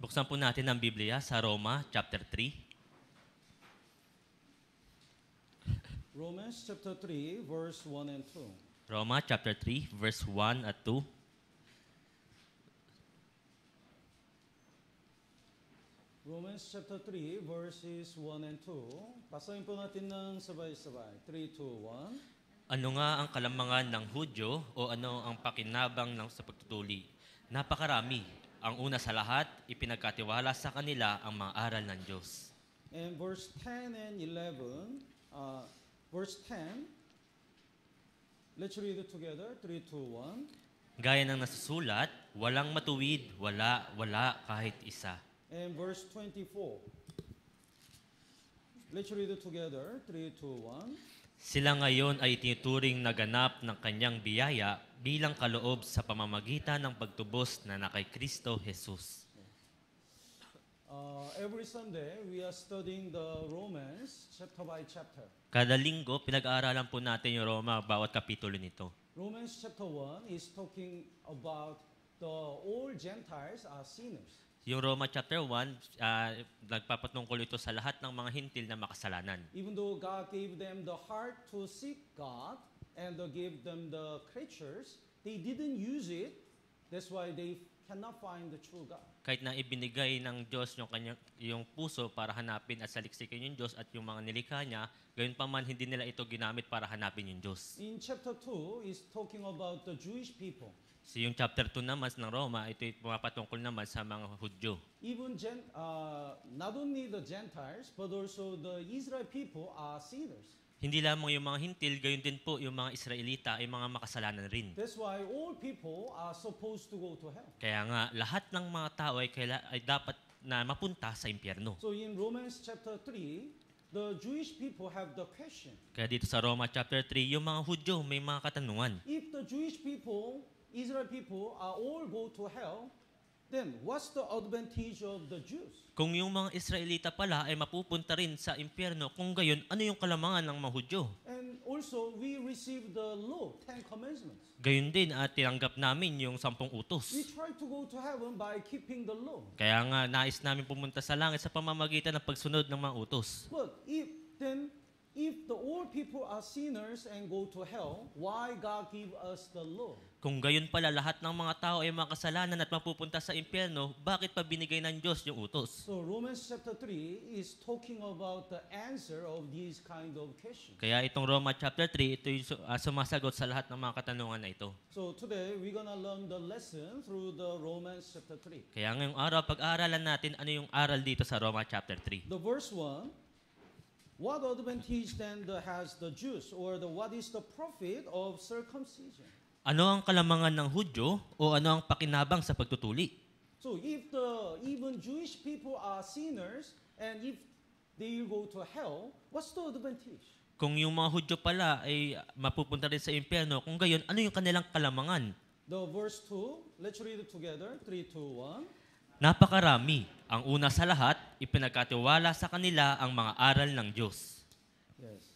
Buksan po natin ang Biblia sa Roma chapter 3. Romans chapter 3, verse 1 and 2. Roma chapter 3, verse 1 at 2. Romans chapter 3, verses 1 and 2. Basahin po natin ng sabay-sabay. 3, 2, 1. Ano nga ang kalamangan ng Hudyo o ano ang pakinabang ng sa pagtutuli? Napakarami. Ang una sa lahat, ipinagkatiwala sa kanila ang mga aral ng Diyos. And verse 10 and 11. Verse 10. Let's read it together. 3, 2, 1. Gaya ng nasusulat, walang matuwid, wala kahit isa. And verse 24. Let's read it together. 3, 2, 1. Sila ngayon ay tinuturing na ganap ng kanyang biyaya bilang kaloob sa pamamagitan ng pagtubos na kay Kristo Jesus. Every Sunday, we are studying the Romans chapter by chapter. Kada linggo, pinag-aaralan po natin yung Roma bawat kapitulo nito. Romans chapter 1 is talking about all Gentiles are sinners. Yung Roma chapter 1, nagpapatungkol ito sa lahat ng mga hintil na makasalanan. Even though God gave them the heart to seek God and gave them the creatures, they didn't use it. That's why they cannot find the true God. Kahit na ibinigay ng Diyos yung puso para hanapin at saliksikin yung Diyos at yung mga nilikha niya, gayon pa man hindi nila ito ginamit para hanapin yung Diyos. In chapter 2 is talking about the Jewish people. So yung chapter 2 naman ng Roma, ito ay pumapatungkol naman sa mga Hudyo. Even not only the Gentiles, but also the Israel people are sinners. Hindi lamang yung mga hintil, gayon din po yung mga Israelita ay mga makasalanan rin. That's why all people are supposed to go to hell. Kaya nga, lahat ng mga tao ay dapat na mapunta sa impyerno. So in Romans chapter 3, the Jewish people have the question. Kaya dito sa Roma chapter 3, yung mga Hudyo may mga katanungan. If the Jewish people, Israel people are all go to hell, then what's the advantage of the Jews? Kung yung mga Israelita pala ay mapupunta rin sa impyerno, kung gayon, ano yung kalamangan ng mga Hudyo? And also, we receive the law, 10 commandments. Gayon din at tinanggap namin yung 10 utos. We try to go to heaven by keeping the law. Kaya nga, nais namin pumunta sa langit sa pamamagitan ng pagsunod ng mga utos. But if the all people are sinners and go to hell, why God give us the law? Kung gayon pala lahat ng mga tao ay makasalanan at mapupunta sa impyerno, bakit pa binigay ng Diyos yung utos? So Romans chapter 3 is talking about the answer of these kind of questions. Kaya itong Roma chapter 3, ito yung sumasagot sa lahat ng mga katanungan na ito. So today we're gonna learn the lesson through the Romans chapter 3. Kaya ngayong araw, pag-aaralan natin ano yung aral dito sa Roma chapter 3. The verse 1, what advantage then has the Jews, or what is the profit of circumcision? Ano ang kalamangan ng Hudyo o ano ang pakinabang sa pagtutuli? So if even Jewish people are sinners and if they go to hell, what's the advantage? Kung yung mga Hudyo pala ay mapupunta rin sa impyerno, kung gayon, ano yung kanilang kalamangan? The verse 2, let's read it together. 3, 2, 1. Napakarami. Ang una sa lahat, ipinagkatiwala sa kanila ang mga aral ng Diyos. Yes.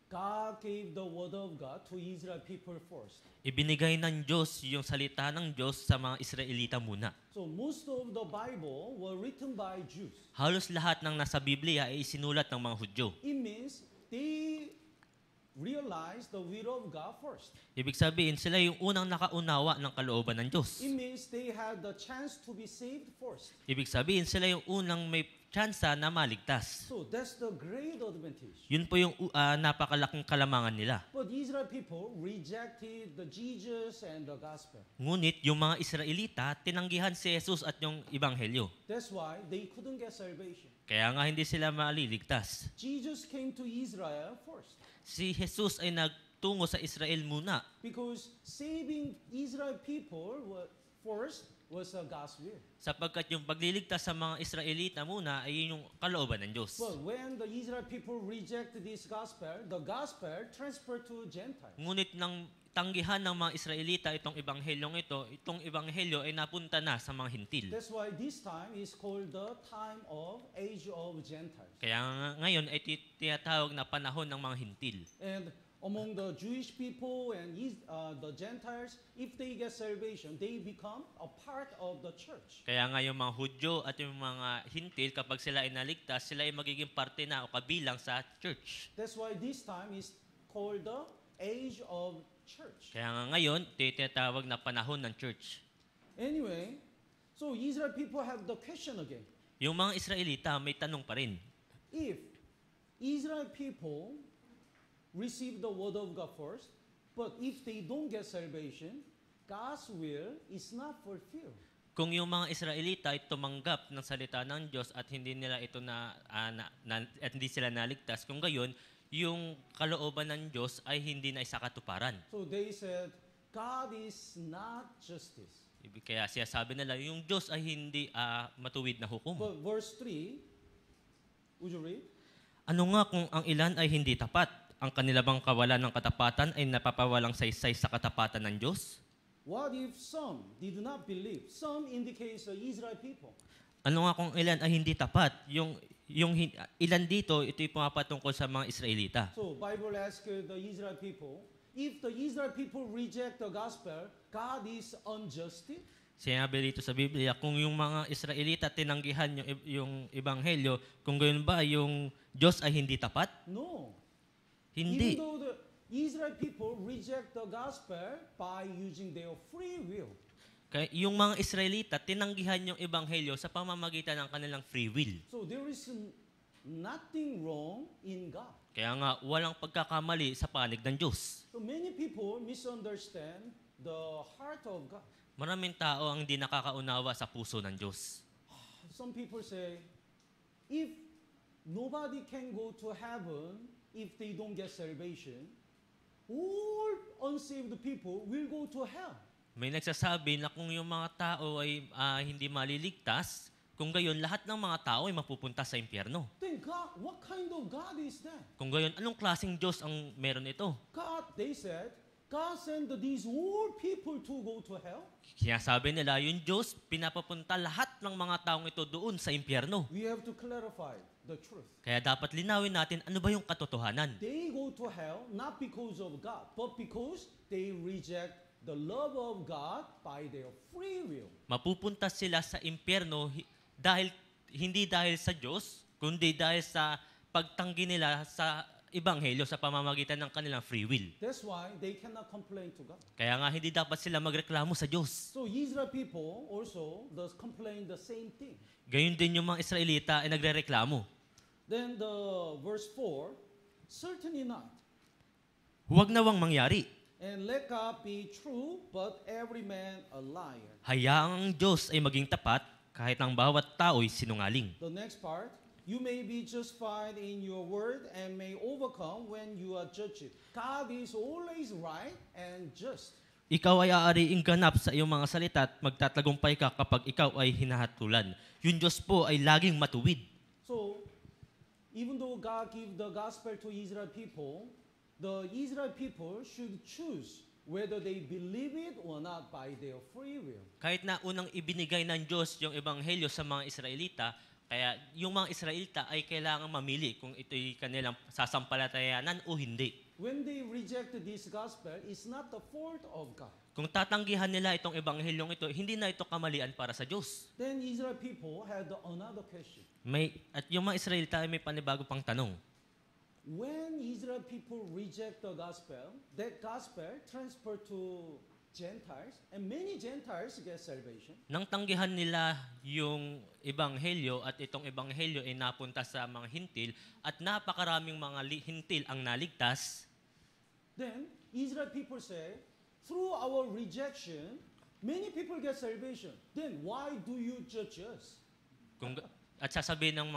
God gave the word of God to Israel people first. Ibinigay ng Diyos yung salita ng Diyos sa mga Israelita muna. So most of the Bible were written by Jews. Halos lahat ng nasa Biblia ay isinulat ng mga Hudyo. It means they realized the will of God first. Ibig sabihin, sila yung unang nakaunawa ng kalooban ng Diyos. It means they had the chance to be saved first. Ibig sabihin, sila yung unang may tsansa na maligtas. So that's the great advantage. Yun po yung napakalaking kalamangan nila. But Israel people rejected the Jesus and the gospel. Ngunit yung mga Israelita, tinanggihan si Jesus at yung Ebanghelyo. That's why they couldn't get salvation. Kaya nga hindi sila maliligtas. Jesus came to Israel first. Si Jesus ay nagtungo sa Israel muna. Because saving Israel people first was God's will. Sapagkat yung pagliligtas sa mga Israelita muna ay yun yung kalooban ng Diyos. But when the Israel people rejected this gospel, the gospel transferred to Gentiles. Ngunit nang tanggihan ng mga Israelita itong Ebanghelyong ito, itong Ebanghelyo ay napunta na sa mga hintil. That's why this time is called the time of age of Gentiles. Kaya ngayon ay tinatawag na panahon ng mga hintil. And among the Jewish people and the Gentiles, if they get salvation, they become a part of the church. Kaya nga yung mga Hudyo at yung mga Hintil, kapag sila ay naligtas, sila ay magiging parte na o kabilang sa church. That's why this time is called the age of church. Kaya nga ngayon, tinatawag na panahon ng church. Anyway, so Israel people have the question again. Yung mga Israelita may tanong pa rin. If Israel people receive the word of God first, but if they don't get salvation, God's will is not fulfilled. Kung yung mga Israelita ay tumanggap ng salita ng Diyos at hindi nila ito at hindi sila naligtas, kung gayon, yung kalooban ng Diyos ay hindi na isakatuparan. So they said, God is not justice. Kaya siya sabi nila, yung Diyos ay hindi matuwid na hukom. But verse 3, would you read? Ano nga kung ang ilan ay hindi tapat? Ang kanila bang kawalan ng katapatan ay napapawalang saysay sa katapatan ng Diyos? What if some did not believe? Some indicates the Israel people. Ano nga kung ilan ay hindi tapat? Yung ilan dito, ito'y pumapatungkol sa mga Israelita. So Bible asks the Israel people, if the Israel people reject the gospel, God is unjust? Sinabi dito sa Biblia, kung yung mga Israelita tinanggihan yung ebanghelyo, kung gayon ba yung Diyos ay hindi tapat? No. Hindi. Even though the Israel people reject the gospel by using their free will. Kaya yung mga Israelita tinanggihan yung ebanghelyo sa pamamagitan ng kanilang free will. So there is nothing wrong in God. Kaya nga walang pagkakamali sa panig ng Diyos. So many people misunderstand the heart of God. Maraming tao ang hindi nakakaunawa sa puso ng Diyos. Some people say, if nobody can go to heaven if they don't get salvation, all unsaved people will go to hell. May nagsasabi na kung yung mga tao ay hindi maliligtas, kung gayon lahat ng mga tao ay mapupunta sa impyerno. Then God, what kind of God is that? Kung gayon, anong klaseng Diyos ang meron ito? God, they said, God sent these all people to go to hell. Kaya sabi nila, yung Diyos, pinapapunta lahat ng mga taong ito doon sa impyerno. We have to clarify the truth. Kaya dapat linawin natin, ano ba yung katotohanan? They go to hell not because of God, but because they reject the love of God by their free will. Mapupunta sila sa impyerno hindi dahil sa Diyos, kundi dahil sa pagtanggi nila sa ebanghelyo sa pamamagitan ng kanilang free will. That's why they cannot complain to God. Kaya nga hindi dapat sila magreklamo sa Diyos. So Israel people also does complain the same thing. Gayon din yung mga Israelita ay nagrereklamo. Then the verse 4, certainly not. Huwag nawang mangyari. And let God be true, but every man a liar. Hayaang ang Diyos ay maging tapat kahit ang bawat tao'y sinungaling. The next part, you may be justified in your word and may overcome when you are judged. God is always right and just. Ikaw ay aariing ganap sa iyong mga salita at magtatagumpay ka kapag ikaw ay hinahatulan. Yung Diyos po ay laging matuwid. So, even though God gave the gospel to Israel people, the Israel people should choose whether they believe it or not by their free will. Kahit na unang ibinigay ng Diyos yung ebanghelyo sa mga Israelita, kaya yung mga Israelita ay kailangang mamili kung ito'y kanilang sasampalatayanan o hindi. When they reject this gospel, it's not the fault of God. Kung tatanggihan nila itong ebanghelyong ito, hindi na ito kamalian para sa Diyos. Then Israel people had another question. At yung mga Israelita ay may panibago pang tanong. When Israel people reject the gospel, that gospel transferred to Gentiles, and many Gentiles get salvation. Nang tanggihan nila yung ebanghelyo at itong ebanghelyo ay napunta sa mga hintil at napakaraming mga hintil ang naligtas, Then Israel people say, through our rejection, many people get salvation. Then why do you judge us? at sasabihin ng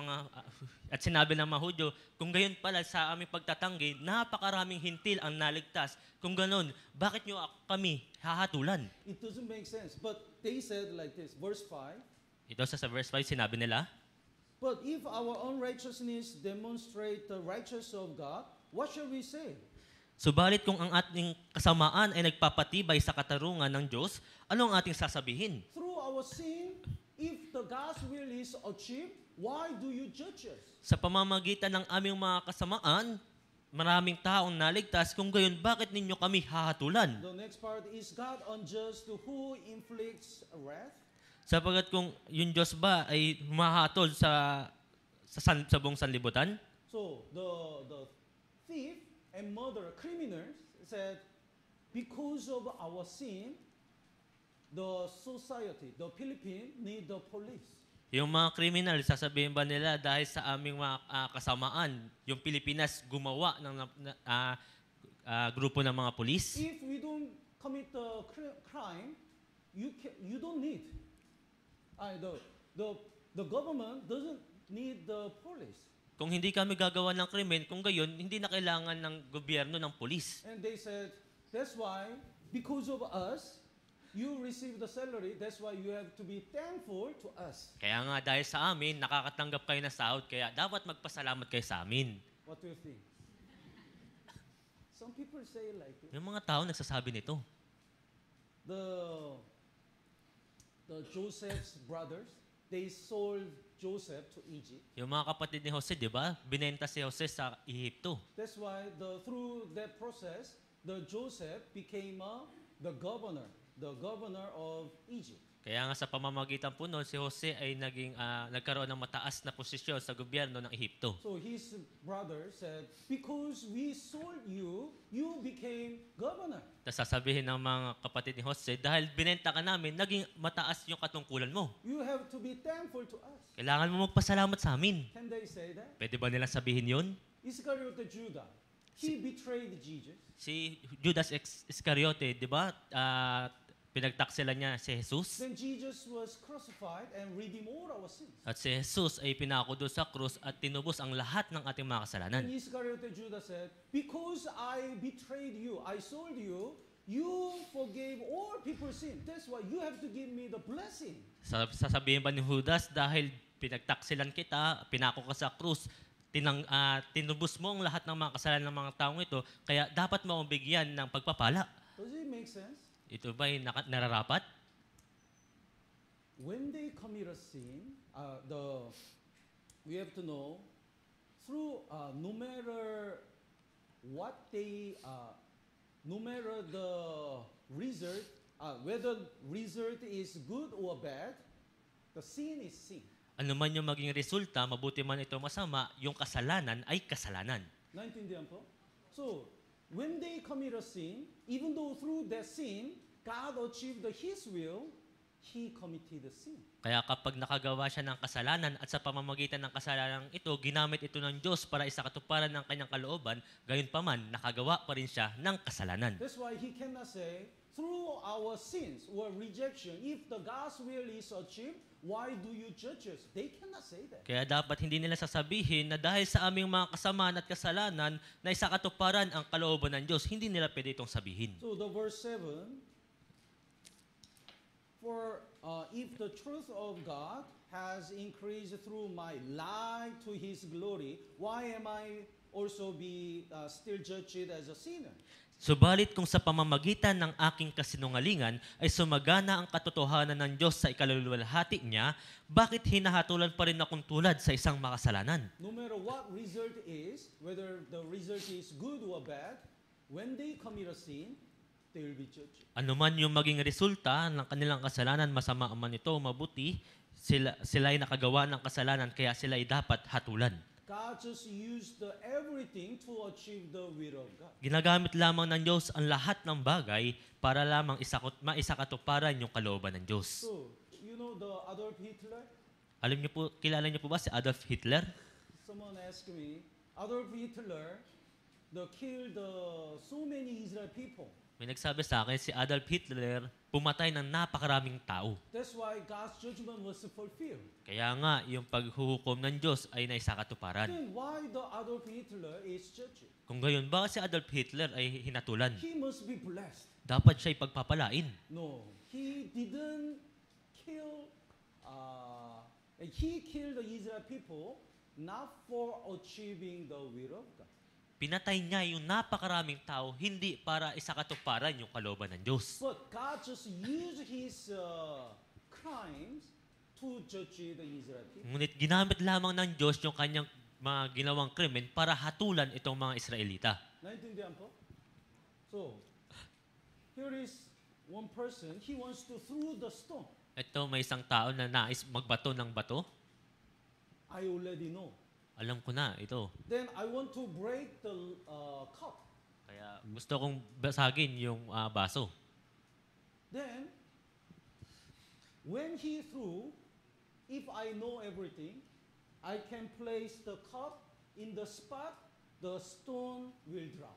at sinabi ng mga Hudyo, kung gayon pala sa aming pagtatanggi, napakaraming hintil ang naligtas. Kung ganon, bakit nyo kami hahatulan? It doesn't make sense. But they said like this, verse 5, Ito sa verse 5, sinabi nila, but if our unrighteousness demonstrate the righteousness of God, what shall we say? subalit kung ang ating kasamaan ay nagpapatibay sa katarungan ng Diyos, ano ang ating sasabihin? Through our sin, if the God's will is achieved, why do you judge us? Sa pamamagitan ng aming mga kasamaan, maraming taong naligtas, kung gayon, bakit ninyo kami hahatulan? The next part is God unjust who inflicts wrath? Sapagat kung yung Diyos ba ay humahatol sa buong sanlibutan? So the thief and murderer, criminals said, because of our sin, the society, the Philippines need the police. Yung mga kriminal, sasabihin ba nila dahil sa aming mga kasamaan, yung Pilipinas gumawa ng grupo ng mga pulis? If we don't commit the crime, you don't need. The government doesn't need the police. Kung hindi kami gagawa ng krimen, kung gayon, hindi na kailangan ng gobyerno ng pulis. And they said, that's why, because of us, you receive the salary, that's why you have to be thankful to us. Kaya nga dahil sa amin, nakakatanggap kayo ng sahod, kaya dapat magpasalamat kayo sa amin. What do you think? Some people say like this. Yung mga tao nagsasabi nito. The Joseph's brothers, they sold Joseph to Egypt. Yung mga kapatid ni Jose, di ba? Binenta si Jose sa Ehipto. That's why through that process, the Joseph became the governor of Egypt. Kaya nga sa pamamagitan po noon, si Jose ay nagkaroon ng mataas na posisyon sa gobyerno ng Ehipto. So his brother said, because we sold you, you became governor. Tapos sasabihin ng mga kapatid ni Jose, dahil binenta ka namin, naging mataas yung katungkulan mo. You have to be thankful to us. Kailangan mo magpasalamat sa amin. Can they say that? Pwede ba nilang sabihin yun? Iscariot Judah, he betrayed Jesus. Si Judas Iscariote, di ba? Pinagtaksilan niya si Jesus. Then Jesus was crucified and redeemed all our sins. At si Jesus ay pinako doon sa krus at tinubos ang lahat ng ating mga kasalanan. And Iscariot Judah said, because I betrayed you, I sold you, you forgave all people's sin. That's why you have to give me the blessing. Sasabihin ba ni Judas, dahil pinagtaksilan kita, pinako ka sa krus, tinubos mo ang lahat ng mga kasalanan ng mga taong ito, kaya dapat mo akong bigyan ng pagpapala. Does it make sense? Ito ba'y nararapat? When they commit a sin, we have to know, through no matter the result, whether result is good or bad, the sin is sin. Ano man yung maging resulta, mabuti man ito masama, yung kasalanan ay kasalanan. Naintindihan po? So, when they commit a sin, even though through that sin, God achieved His will, He committed the sin. Kaya kapag nakagawa siya ng kasalanan at sa pamamagitan ng kasalanan ito, ginamit ito ng Diyos para isakatuparan ng kanyang kalooban, gayon pa man, nakagawa pa rin siya ng kasalanan. That's why He cannot say, through our sins or rejection, if the God's will is achieved, why do you judge us? They cannot say that. Kaya dapat hindi nila sasabihin na dahil sa aming mga kasamaan at kasalanan na isakatuparan ang kalooban ng Diyos, hindi nila pwede itong sabihin. So the verse 7, for if the truth of God has increased through my lie to His glory, why am I also be still judged as a sinner? Subalit kung sa pamamagitan ng aking kasinungalingan ay sumagana ang katotohanan ng Diyos sa ikaluluwalhati niya, bakit hinahatulan pa rin akong tulad sa isang makasalanan? No matter what result is, whether the result is good or bad, when they commit a sin, they will be judged. Ano man yung maging resulta ng kanilang kasalanan, masama man ito o mabuti, sila ay nakagawa ng kasalanan kaya sila ay dapat hatulan. God just used everything to achieve the will of God. Ginagamit lamang ng Diyos ang lahat ng bagay para lamang maisakatuparan yung kalooban ng Diyos. So, you know the Adolf Hitler? Kilala niyo po ba si Adolf Hitler? Someone asked me, Adolf Hitler killed so many Israel people. May nagsabi sa akin, si Adolf Hitler pumatay ng napakaraming tao. That's why God's judgment was fulfilled. Kaya nga, yung paghuhukom ng Diyos ay naisakatuparan. Then why the Adolf Hitler is judged? Kung gayon, bakit si Adolf Hitler ay hinatulan? He must be blessed. Dapat siya'y pagpapalain. No, he didn't kill. He killed the Israel people not for achieving the will of God. Pinatay niya yung napakaraming tao, hindi para isakatuparan yung kalooban ng Diyos. But God just used His crimes to judge the Israel people. Ngunit ginamit lamang ng Diyos yung kanyang mga ginawang krimen para hatulan itong mga Israelita. 나인tindihan po? So, here is one person, he wants to throw the stone. Ito, may isang tao na nais magbato ng bato. I already know. Alam ko na, ito. Then I want to break the cup. Kaya gusto kong basagin yung baso. Then, when he threw, if I know everything, I can place the cup in the spot the stone will drop.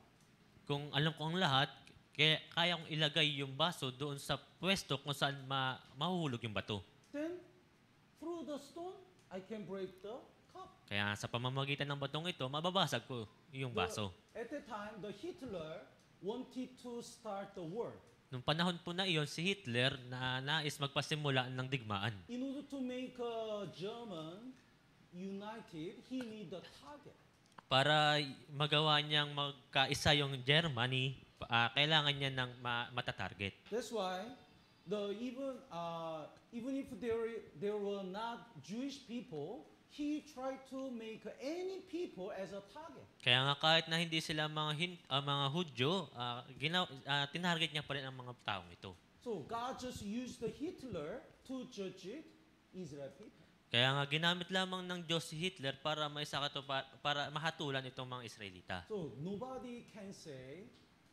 Kung alam ko ang lahat, kaya kong ilagay yung baso doon sa pwesto kung saan mahuhulog yung bato. Then, through the stone, I can break the cup. Kaya sa pamamagitan ng batong ito, mababasag ko yung baso. At the time, the Hitler wanted to start the war. Nung panahon po na iyon, si Hitler na nais magpasimula ng digmaan. In order to make German united, he need a target. Para magawa niyang magkaisa yung Germany, kailangan niya ng matatarget. That's why even if there were not Jewish people, he tried to make any people as a target. Kaya nga kahit na hindi sila mga Hudyo, tinarget niya pa rin ang mga taong ito. So God just used the Hitler to judge it, Israel people. Kaya nga ginamit lamang ng Diyos si Hitler para para mahatulan itong mga Israelita. So nobody can say,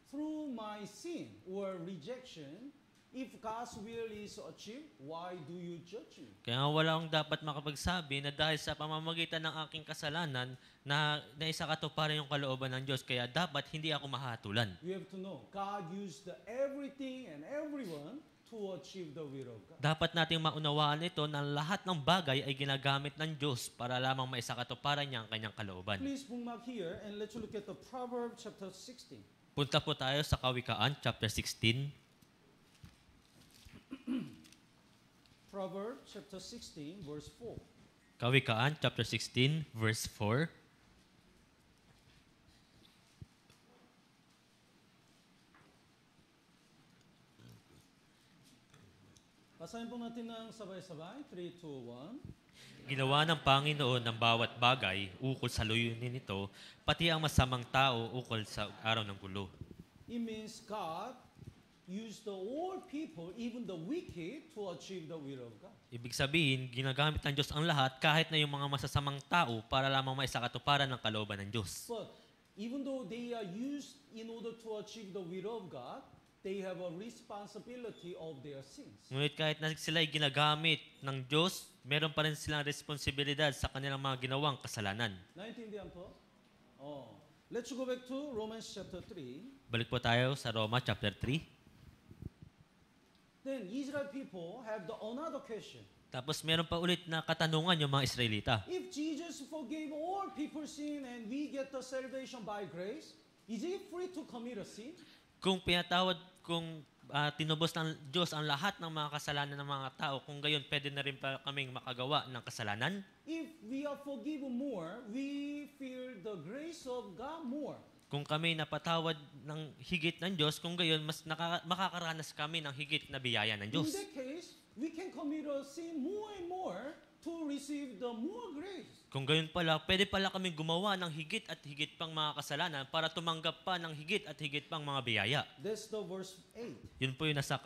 through my sin or rejection, if God's will is achieved, why do you judge me? Kaya nga wala akong dapat makapagsabi na dahil sa pamamagitan ng aking kasalanan na naisakatuparan yung kalooban ng Diyos, kaya dapat hindi ako mahatulan. We have to know, God used everything and everyone to achieve the will of God. Dapat nating maunawaan ito na lahat ng bagay ay ginagamit ng Diyos para lamang maisakatuparan niya ang kanyang kalooban. Please bookmark here and let's look at the Proverbs chapter 16. Punta po tayo sa Kawikaan, chapter 16. Proverbs chapter 16, verse 4. Kawikaan, chapter 16, verse 4. Basahin po natin ng sabay-sabay. 3, 2, 1. Ginawa ng Panginoon ng bawat bagay ukol sa layunin nito, pati ang masamang tao ukol sa araw ng gulo. It means God used the all people, even the wicked, to achieve the will of God. Ibig sabihin, ginagamit ng Diyos ang lahat kahit na yung mga masasamang tao para lamang maisakatuparan ng kalooban ng Diyos. But even though they are used in order to achieve the will of God, they have a responsibility of their sins. Ngunit kahit na sila ay ginagamit ng Diyos, meron pa rin silang responsibilidad sa kanilang mga ginawang kasalanan. Naintindihan po? Oh. Let's go back to Romans chapter 3. Balik po tayo sa Roma chapter 3. Then Israel people have another question. Tapos meron pa ulit na katanungan yung mga Israelita. If Jesus forgave all people's sin and we get the salvation by grace, is he free to commit a sin? Kung tinubos ng Diyos ang lahat ng mga kasalanan ng mga tao, kung gayon pwede na rin pa kaming makagawa ng kasalanan. If we are forgiven more, we feel the grace of God more. Kung kami napatawad ng higit ng Diyos, kung gayon mas makakaranas kami ng higit na biyaya ng In Diyos. that case, we can commit a sin more and more to receive the more grace. Kung gayon pala, pwede pala kaming gumawa ng higit at higit pang mga kasalanan para tumanggap pa ng higit at higit pang mga biyaya. That's the verse 8. Yun po yung nasa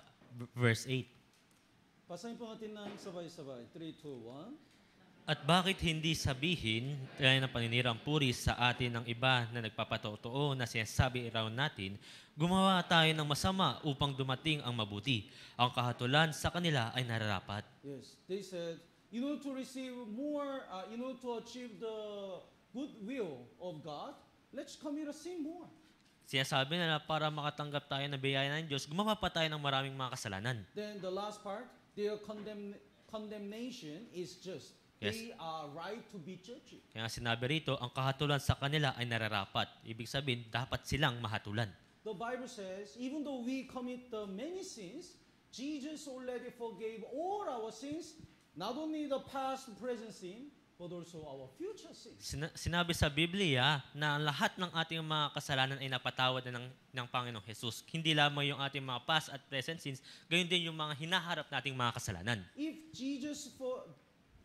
verse 8. Basahin po natin ng sabay-sabay. 3, 2, 1. At bakit hindi sabihin, kaya ng paninirang puri sa atin ng iba na nagpapatotoo na sinasabi raw natin, gumawa tayo ng masama upang dumating ang mabuti. Ang kahatulan sa kanila ay nararapat. Yes, they said, in order to receive more, in order to achieve the good will of God, let's commit a sin more. Sinasabi na para makatanggap tayo ng biyaya ng Diyos, gumawa pa tayo ng maraming mga kasalanan. Then the last part, their condemnation is just. Yes. They are right to be judged. Kaya sinabi rito, ang kahatulan sa kanila ay nararapat. Ibig sabihin, dapat silang mahatulan. The Bible says, even though we commit the many sins, Jesus already forgave all our sins, not only the past, present sin, but also our future sins. Sinabi sa Biblia na ang lahat ng ating mga kasalanan ay napatawad na ng Panginoong Jesus. Hindi lamang yung ating mga past at present sins, gayon din yung mga hinaharap nating mga kasalanan. If Jesus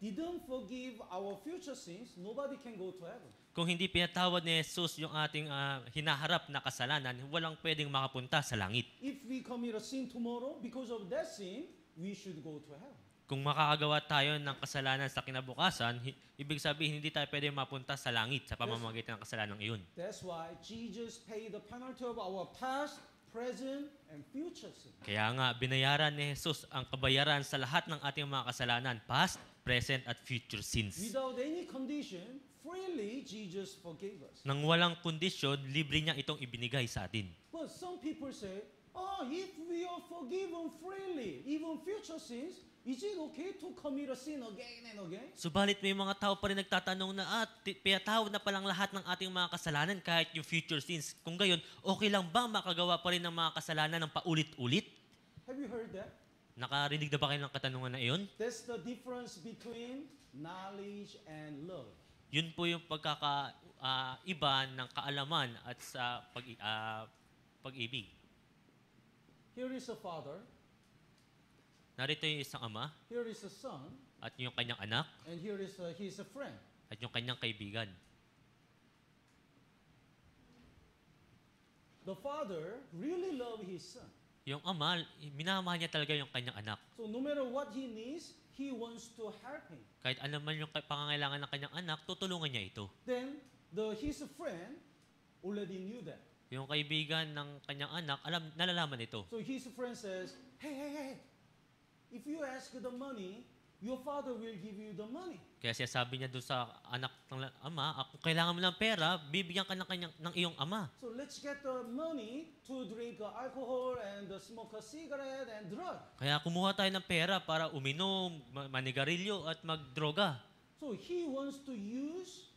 didn't forgive our future sins, nobody can go to heaven. Kung hindi pinatawad ni Jesus yung ating hinaharap na kasalanan, walang pwedeng makapunta sa langit. If we commit a sin tomorrow, because of that sin, we should go to heaven. Kung makakagawa tayo ng kasalanan sa kinabukasan, ibig sabihin hindi tayo pwedeng mapunta sa langit sa pamamagitan ng kasalanan iyon. That's why Jesus paid the penalty of our past, present, and future sin. Kaya nga, binayaran ni Jesus ang kabayaran sa lahat ng ating mga kasalanan, past, present, at future sins. Without any condition, freely Jesus forgave us. Nang walang kondisyon, libre niya itong ibinigay sa atin. But some people say, if we are forgiven freely, even future sins, is it okay to commit a sin again and again? Subalit may mga tao pa rin nagtatanong na pinatawad na palang lahat ng ating mga kasalanan kahit yung future sins. Kung gayon, okay lang ba makagawa pa rin ng mga kasalanan ng paulit-ulit? Have you heard that? Nakarinig na ba kayo ng katanungan na iyon? That's the difference between knowledge and love. Yun po yung pagkakaiba ng kaalaman at sa pag-ibig. Here is a father, Narito yung isang ama here is a son, at yung kanyang anak and here is his friend. at yung kanyang kaibigan. The father really loved his son. Yung ama, minamahal niya talaga yung kanyang anak. So no matter what he needs, he wants to help him. Kahit alam man yung pangangailangan ng kanyang anak, tutulungan niya ito. Then his friend already knew that. Yung kaibigan ng kanyang anak, nalalaman ito. So his friend says, hey, if you ask the money, your father will give you the money. Kaya siya sabi niya doon sa anak ng ama, kung kailangan mo ng pera, bibigyan ka ng iyong ama. So let's get the money to drink alcohol and smoke a cigarette and drug. Kaya kumuha tayo ng pera para uminom, manigarilyo at magdroga. So he wants to use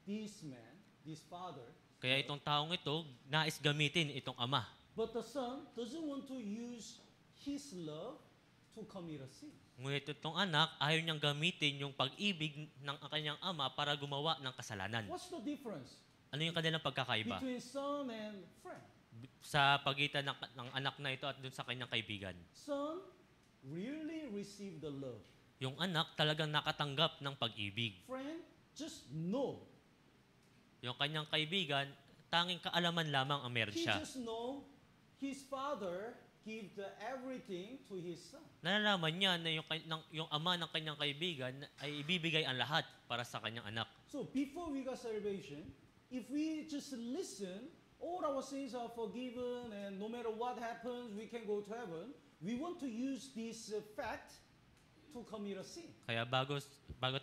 this man, this father, Kaya itong taong ito, nais gamitin itong ama. but the son doesn't want to use his love to commit a sin. Ngunit itong anak, ayaw niyang gamitin yung pag-ibig ng kanyang ama para gumawa ng kasalanan. What's the difference Ano yung kanilang pagkakaiba? between son and friend? Sa pagitan ng anak na ito at dun sa kanyang kaibigan. Son really received the love. Yung anak talagang nakatanggap ng pag-ibig. Friend just know. Yung kanyang kaibigan, tanging kaalaman lamang ang meron He siya. just know his father give everything to his son. Nalalaman niya na yung ama ng kanyang kaibigan ay ibibigay ang lahat para sa kanyang anak. So before we got salvation, if we just listen, all our sins are forgiven and no matter what happens, we can go to heaven. We want to use this fact to commit a sin. Kaya bago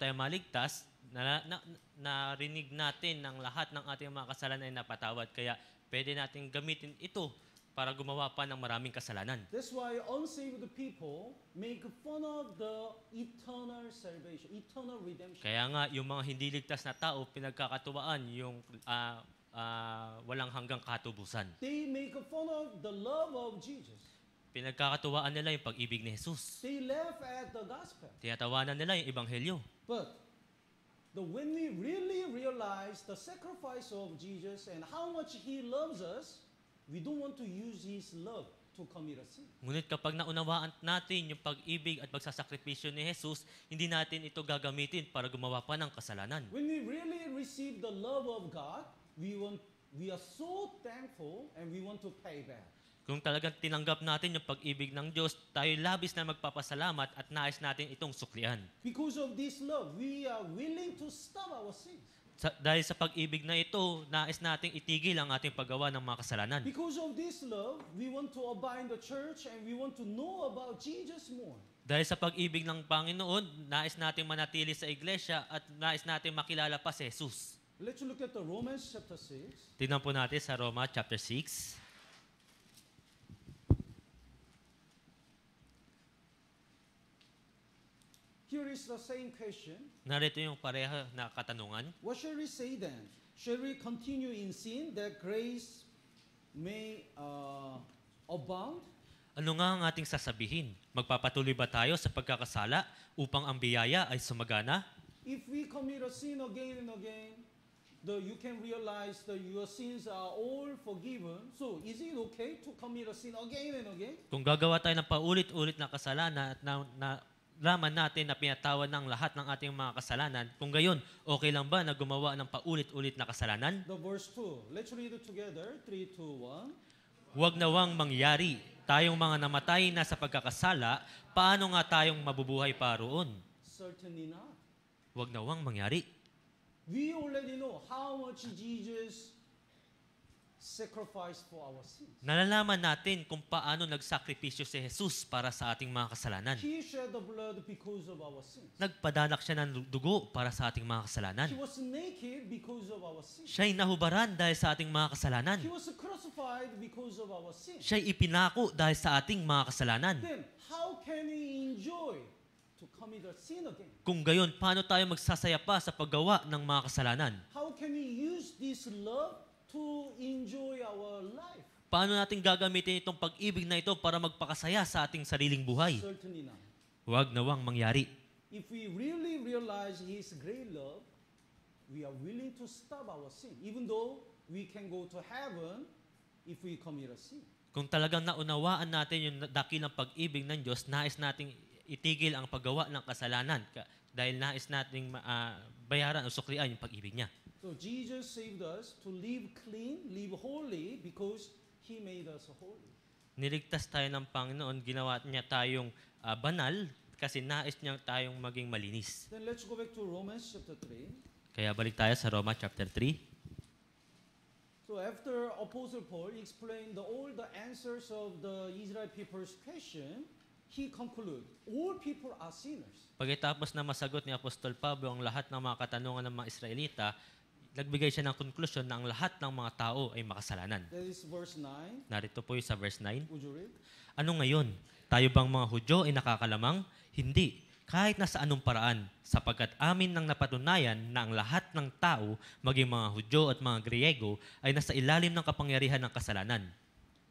tayo maligtas, narinig natin ng lahat ng ating mga kasalanan ay napatawad. Kaya pwede natin gamitin ito para gumawa pa ng maraming kasalanan. That's why unsaved people make fun of the eternal salvation, eternal redemption. Kaya nga, yung mga hindi ligtas na tao, pinagkakatuwaan yung walang hanggang katubusan. They make fun of the love of Jesus. Pinagkakatuwaan nila yung pag-ibig ni Jesus. They laugh at the gospel. Tinatawanan nila yung ebanghelyo. But when we really realize the sacrifice of Jesus and how much He loves us, we don't want to use His love to commit a sin. Ngunit kapag naunawaan natin yung pag-ibig at pagsasakripisyo ni Jesus, hindi natin ito gagamitin para gumawa pa ng kasalanan. When we really receive the love of God, we are so thankful and we want to pay back. Kung talagang tinanggap natin yung pag-ibig ng Diyos, tayo labis na magpapasalamat at nais natin itong suklian. Because of this love, we are willing to stop our sins. Dahil sa pag-ibig na ito, nais nating itigil ang ating paggawa ng mga kasalanan. Because of this love, we want to abide in the church and we want to know about Jesus more. Dahil sa pag-ibig ng Panginoon, nais nating manatili sa iglesia at nais nating makilala pa si Jesus. Let's look at the Romans chapter 6. Tingnan po natin sa Roma chapter 6. Here is the same question. Narito yung pareha na katanungan. What shall we say then? Shall we continue in sin that grace may abound? Ano nga ang ating sasabihin? Magpapatuloy ba tayo sa pagkakasala upang ang biyaya ay sumagana? If we commit a sin again and again, you can realize that your sins are all forgiven. So is it okay to commit a sin again and again? Kung gagawa tayo ng paulit-ulit na kasalanan at nalalaman natin na pinatawad ng lahat ng ating mga kasalanan, kung gayon, okay lang ba na gumawa ng paulit-ulit na kasalanan? The verse 2. Let's read it together. 3, 2, 1. Huwag nawang mangyari. Tayong mga namatay na sa pagkakasala, paano nga tayong mabubuhay pa roon? Certainly not. Huwag nawang mangyari. We already know how much Jesus sacrificed for our sins. Nalalaman natin kung paano nagsakripisyo si Jesus para sa ating mga kasalanan. He shed the blood because of our sins. Nagpadanak siya ng dugo para sa ating mga kasalanan. He was naked because of our sins. Siya'y nahubaran dahil sa ating mga kasalanan. He was crucified because of our sins. Siya'y ipinako dahil sa ating mga kasalanan. Then, how can we enjoy to commit a sin again? Kung gayon, paano tayo magsasaya pa sa paggawa ng mga kasalanan? How can we use this love to enjoy our life? Paano natin gagamitin itong pag-ibig na ito para magpakasaya sa ating sariling buhay? Certainly not. Huwag nawang mangyari. If we really realize His great love, we are willing to stop our sin, even though we can go to heaven if we commit a sin. Kung talagang naunawaan natin yung dakilang pag-ibig ng Diyos, nais nating itigil ang paggawa ng kasalanan dahil nais nating bayaran o suklian yung pag-ibig niya. So Jesus saved us to live clean, live holy, because He made us holy. Niligtas tayo ng Panginoon, ginawa niya tayong banal kasi nais niya tayong maging malinis. Then let's go back to Romans chapter 3. Kaya balik tayo sa Roma chapter 3. So after Apostle Paul explained all the answers of the Israel people's question, he concluded, all people are sinners. Pagkatapos na masagot ni Apostol Pablo ang lahat ng mga katanungan ng mga Israelita, nagbigay siya ng konklusyon na ang lahat ng mga tao ay makasalanan. That is verse 9. Narito po yung sa verse 9. Would you read? Ano ngayon? Tayo bang mga Hudyo ay nakakalamang? Hindi. Kahit na sa anong paraan, sapagkat amin nang napatunayan na ang lahat ng tao, maging mga Hudyo at mga Griego, ay nasa ilalim ng kapangyarihan ng kasalanan.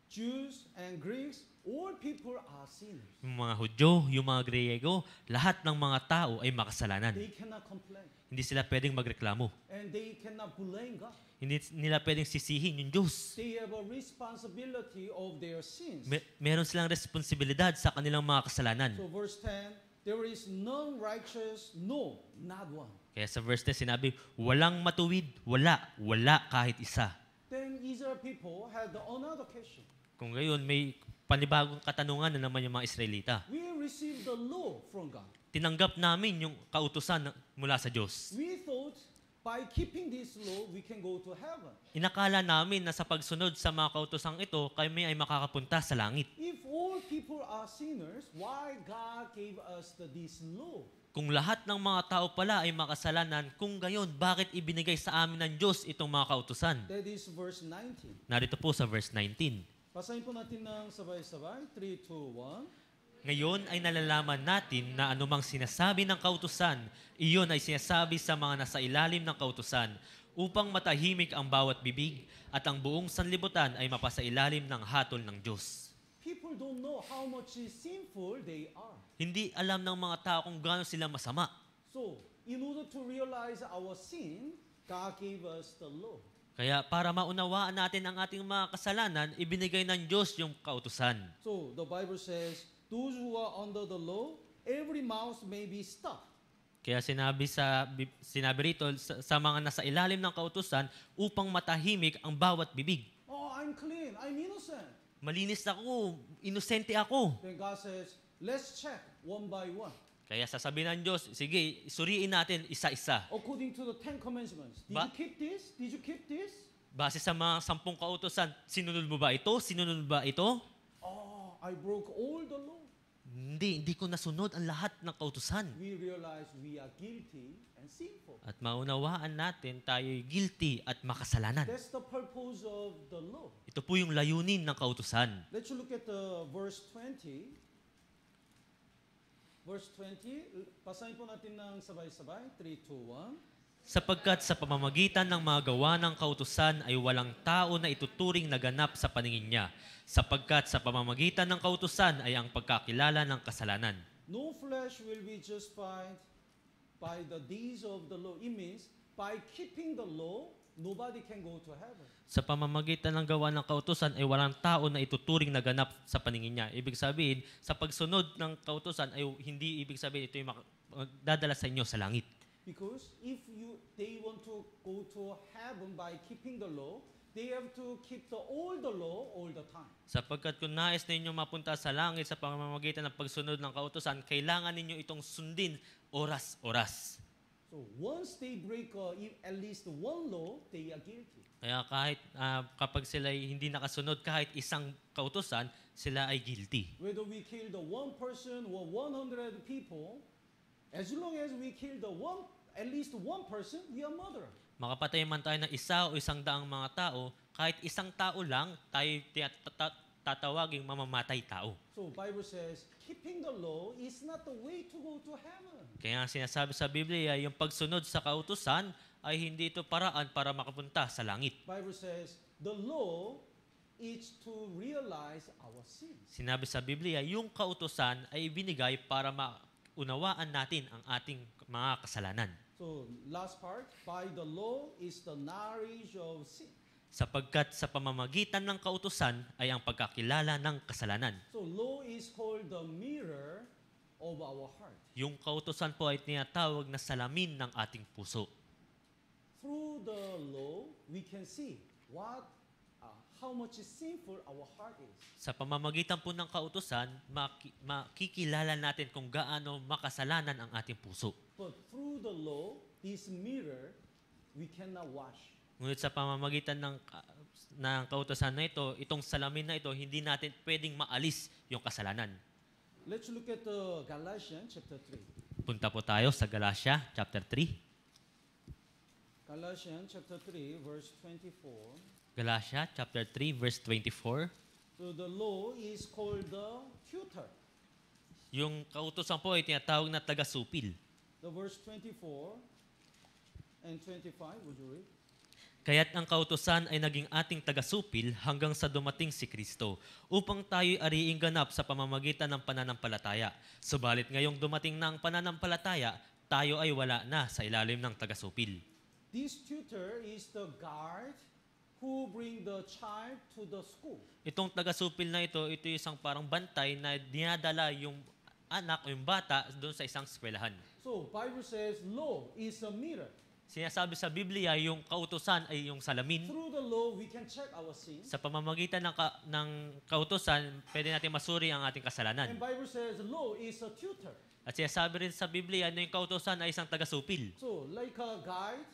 Jews and Greeks, all people are sinners. Yung mga Hudyo, yung mga Griego, lahat ng mga tao ay makasalanan. They cannot complain. Hindi sila pwedeng magreklamo. And they cannot blame God. Hindi nila pwedeng sisihin yung Diyos. They have a responsibility of their sins. Meron silang responsibilidad sa kanilang mga kasalanan. So verse 10, there is none righteous, no, not one. Kaya sa verse 10 sinabi, walang matuwid, wala kahit isa. Then Israel people had another question. Kung gayon, may panibagong katanungan na naman yung mga Israelita. We received the law from God. Tinanggap namin yung kautusan mula sa Diyos. We thought by keeping this law, we can go to heaven. Inakala namin na sa pagsunod sa mga kautosang ito, kami ay makakapunta sa langit. If all people are sinners, why God gave us this law? Kung lahat ng mga tao pala ay makasalanan, kung gayon, bakit ibinigay sa amin ng Diyos itong mga kautusan? That is verse 19. Narito po sa verse 19. Basahin po natin ng sabay-sabay. 3, 2, 1. Ngayon ay nalalaman natin na anumang sinasabi ng kautusan, iyon ay sinasabi sa mga nasa ilalim ng kautusan upang matahimik ang bawat bibig at ang buong sanlibutan ay mapasailalim ng hatol ng Diyos. People don't know how much sinful they are. Hindi alam ng mga tao kung gaano sila masama. So, in order to realize our sin, God gave us the law. Kaya para maunawaan natin ang ating mga kasalanan, ibinigay ng Diyos yung kautusan. So, the Bible says, those who are under the law, every mouth may be stopped. Kaya sinabi rito sa mga nasa ilalim ng kautusan upang matahimik ang bawat bibig. Oh, I'm clean. I'm innocent. Malinis ako, inosente ako. Then God says, let's check one by one. Kaya sasabihin ng Diyos, sige, suriin natin isa-isa. According to the 10 Commandments, did you keep this? Did you keep this? Base sa mga 10 kautusan, sinunod mo ba ito? Sinunod mo ba ito? Oh, I broke all the law. Hindi ko nasunod ang lahat ng kautusan. We realize we are guilty and sinful. At maunawaan natin tayo'y guilty at makasalanan. That's the purpose of the law. Ito po yung layunin ng kautusan. Let's look at the verse 20. Verse 20, basahin po natin ng sabay-sabay. 3, 2, 1. Sapagkat sa pamamagitan ng mga gawa ng kautusan ay walang tao na ituturing na ganap sa paningin niya. Sapagkat sa pamamagitan ng kautusan ay ang pagkakilala ng kasalanan. No flesh will be justified by the deeds of the law. It means by keeping the law, nobody can go to heaven. Sa pamamagitan ng gawa ng kautusan ay walang tao na ituturing na ganap sa paningin niya. Ibig sabihin, sa pagsunod ng kautusan ay hindi ibig sabihin ito yung dadala sa inyo sa langit. Because if they want to go to heaven by keeping the law, they have to keep all the law all the time. Sapagkat kung nais ninyo mapunta sa langit sa pamamagitan ng pagsunod ng kautusan, kailangan ninyo itong sundin oras-oras. So once they break at least one law, they are guilty. Kaya kahit kapag sila hindi nakasunod kahit isang kautusan, sila ay guilty. Whether we kill the one person or 100 people, as long as we kill at least one person, we are murderer. Makapatay man tayo ng isa o 100 mga tao, kahit isang tao lang, tayo tatawaging mamamatay tao. So Bible says, keeping the law is not the way to go to heaven. Kaya ang sinasabi sa Biblia, yung pagsunod sa kautusan ay hindi ito paraan para makapunta sa langit. Bible says, the law is to realize our sins. Sinabi sa Biblia, yung kautusan ay binigay para maunawaan natin ang ating mga kasalanan. So last part, by the law is the knowledge of sin. Sapagkat sa pamamagitan ng kautusan ay ang pagkakilala ng kasalanan. So law is called the mirror of our heart. Yung kautusan po ay tinatawag na salamin ng ating puso. Through the law, we can see how much sinful our heart is. Sa pamamagitan po ng kautusan, makikilala natin kung gaano makasalanan ang ating puso. But through the law, this mirror, we cannot wash. Ngunit sa pamamagitan ng kautusan na ito, itong salamin na ito, hindi natin pwedeng maalis yung kasalanan. Let's look at Galatians chapter 3. Punta po tayo sa Galatia chapter 3. Galatians chapter 3, verse 24. Galatia chapter 3 verse 24. So the law is called the tutor. Yung kautusan po ay tinatawag na taga-supil. The verse 24 and 25, would you read? Kaya't ang kautusan ay naging ating taga-supil hanggang sa dumating si Kristo, upang tayo'y ariing ganap sa pamamagitan ng pananampalataya. Subalit ngayong dumating na ang pananampalataya, tayo ay wala na sa ilalim ng taga-supil. This tutor is the guard who bring the child to the school. Itong taga-supil na ito yung isang parang bantay na dinadala yung anak o yung bata doon sa isang eskwelahan. So Bible says law is a mirror. Sinasabi sa Biblia, yung kautusan ay yung salamin. Through the law, we can check our sins. Sa pamamagitan ng kautusan, pwede natin masuri ang ating kasalanan. And Bible says law is a tutor. At sinasabi rin sa Biblia na yung kautusan ay isang taga-supil. So like a guide,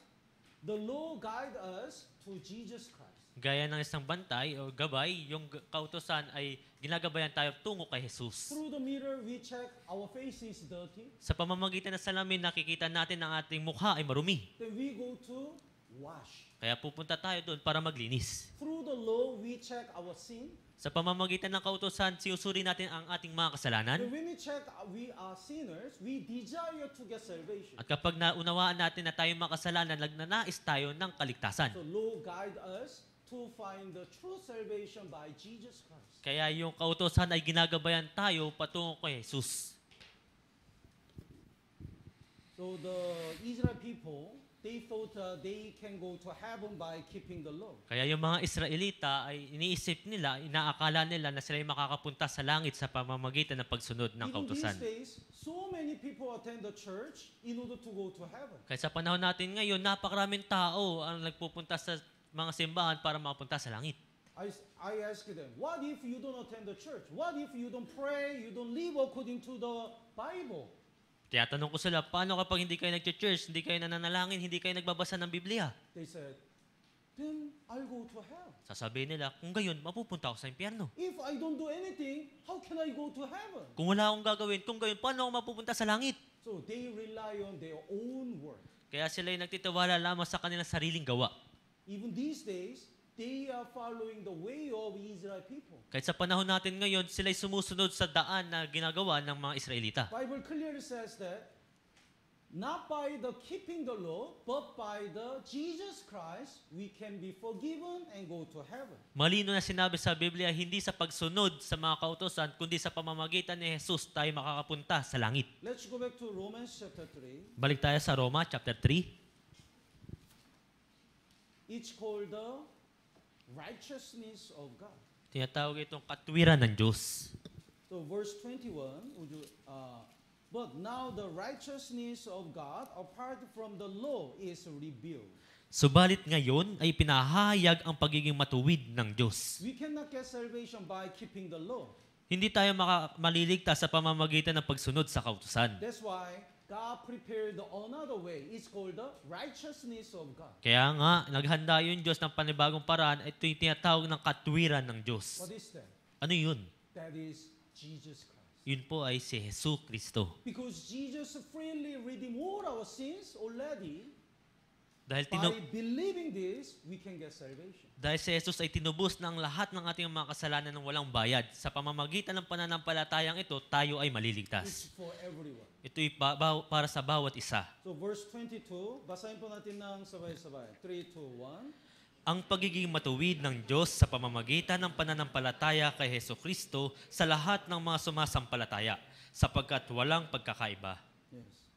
the law guide us to Jesus Christ. Gaya ng isang bantay o gabay, yung kautusan ay ginagabayan tayo tungo kay Jesus. Through the mirror, we check our face is dirty. Sa pamamagitan ng salamin, nakikita natin ang ating mukha ay marumi. Then we go to wash. Kaya pupunta tayo doon para maglinis. Through the law, we check our sin. Sa pamamagitan ng kautusan, sinusuri natin ang ating mga kasalanan. And when we check we are sinners, we desire to get salvation. At kapag naunawaan natin na tayo makasalanan, nagnanais tayo ng kaligtasan. So law guide us to find the true salvation by Jesus Christ. Kaya yung kautusan ay ginagabayan tayo patungo kay Jesus. So the Israel people, they thought they can go to heaven by keeping the law. Kaya yung mga Israelita ay iniisip nila, inaakala nila na sila ay makakapunta sa langit sa pamamagitan ng pagsunod ng Even kautusan. these days, so many people attend the church in order to go to heaven. Kaya sa panahon natin ngayon, napakaraming tao ang nagpupunta sa mga simbahan para makapunta sa langit. I ask them, what if you don't attend the church? What if you don't pray, you don't live according to the Bible? Kaya tanong ko sila, paano kapag hindi kayo nag-church, hindi kayo nananalangin, hindi kayo nagbabasa ng Biblia? They said, then I'll go to hell. Sasabihin nila, kung gayon, mapupunta ako sa impyerno. If I don't do anything, how can I go to heaven? Kung wala akong gagawin, kung gayon, paano ako mapupunta sa langit? So they rely on their own work. Kaya sila ay nagtitiwala lamang sa kanilang sariling gawa. Even these days, they are following the way of Israel people. Kahit sa panahon natin ngayon, sila ay sumusunod sa daan na ginagawa ng mga Israelita. Bible clearly says that not by the keeping the law, but by the Jesus Christ, we can be forgiven and go to heaven. Malino na sinabi sa Biblia, hindi sa pagsunod sa mga kautusan, kundi sa pamamagitan ni Jesus tayo makakapunta sa langit. Let's go back to Romans chapter 3. Balik tayo sa Roma chapter 3. It's called the righteousness of God. Tinatawag itong katwiran ng Diyos. So verse 21, but now the righteousness of God apart from the law is revealed. Subalit ngayon ay pinahayag ang pagiging matuwid ng Diyos. We cannot get salvation by keeping the law. Hindi tayo maliligtas sa pamamagitan ng pagsunod sa kautusan. That's why God prepared another way. It's called the righteousness of God. Kaya nga, naghanda yung Diyos ng panibagong paraan. Ito yung tinatawag ng katwiran ng Diyos. What is that? Ano yun? That is Jesus Christ. Yun po ay si Jesu Kristo. Because Jesus freely redeemed all our sins already, Dahil, by believing this, we can get salvation. dahil si Jesus ay tinubos ng lahat ng ating mga kasalanan ng walang bayad. Sa pamamagitan ng pananampalatayang ito, tayo ay maliligtas. It's for everyone. Ito'y para sa bawat isa. So verse 22, basahin po natin ng sabay-sabay. 3, 2, 1. Ang pagiging matuwid ng Diyos sa pamamagitan ng pananampalataya kay Hesus Kristo sa lahat ng mga sumasampalataya, sapagkat walang pagkakaiba. Yes.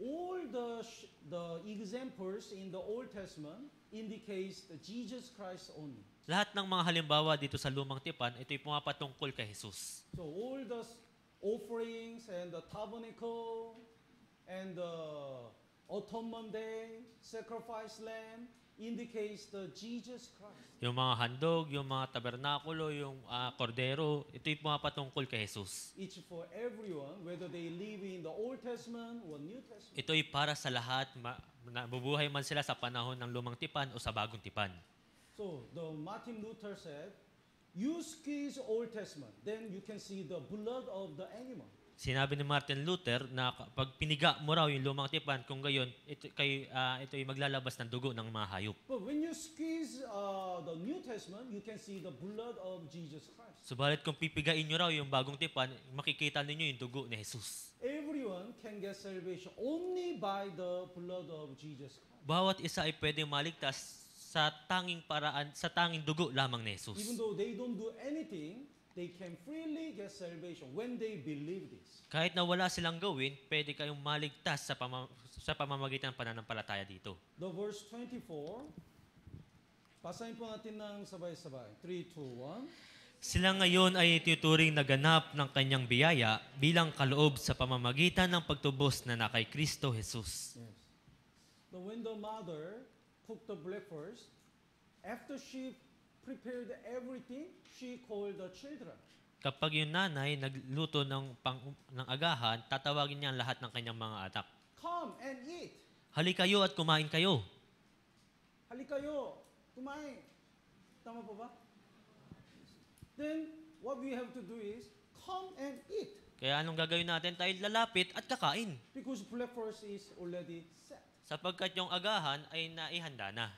All the examples in the Old Testament indicates the Jesus Christ only. Lahat ng mga halimbawa dito sa Lumang Tipan, ito'y pumapatungkol kay Jesus. So all the offerings and the tabernacle and the atonement day, sacrifice lamb indicates the Jesus Christ. Yung mga handog, yung mga tabernakulo, yung kordero, ito'y pumapatungkol kay Jesus. It's for everyone, whether they live in the Old Testament or New Testament. Ito'y para sa lahat, nabubuhay man sila sa panahon ng Lumang Tipan o sa Bagong Tipan. So the Martin Luther said, you squeeze Old Testament, then you can see the blood of the animal. Sinabi ni Martin Luther na pag piniga mo raw yung Lumang Tipan, kung gayon, ito'y maglalabas ng dugo ng mga hayop. But when you squeeze the New Testament, you can see the blood of Jesus Christ. Subalit kung pipigain nyo raw yung Bagong Tipan, makikita ninyo yung dugo ni Jesus. Everyone can get salvation only by the blood of Jesus Christ. Bawat isa ay pwedeng maligtas sa tanging paraan, sa tanging dugo lamang ni Jesus. Even though they don't do anything, they can freely get salvation when they believe this. Kahit na wala silang gawin, pwede kayong maligtas sa pamamagitan ng pananampalataya dito. The verse 24, basahin po natin ng sabay-sabay. 3, 2, 1. Sila ngayon ay tuturing na ganap ng kanyang biyaya bilang kaloob sa pamamagitan ng pagtubos na kay Kristo Jesus. Yes. When the mother cooked the breakfast, after she prepared everything, she called the children. Kapag yung nanay nagluto ng agahan, tatawagin niya ang lahat ng kanyang mga anak. Come and eat. Halika kayo at kumain kayo. Halika kayo, kumain. Tama po ba? Then, what we have to do is, come and eat. Kaya anong gagawin natin? Tayo lalapit at kakain. Because breakfast is already set. Sapagkat yung agahan ay naihanda na.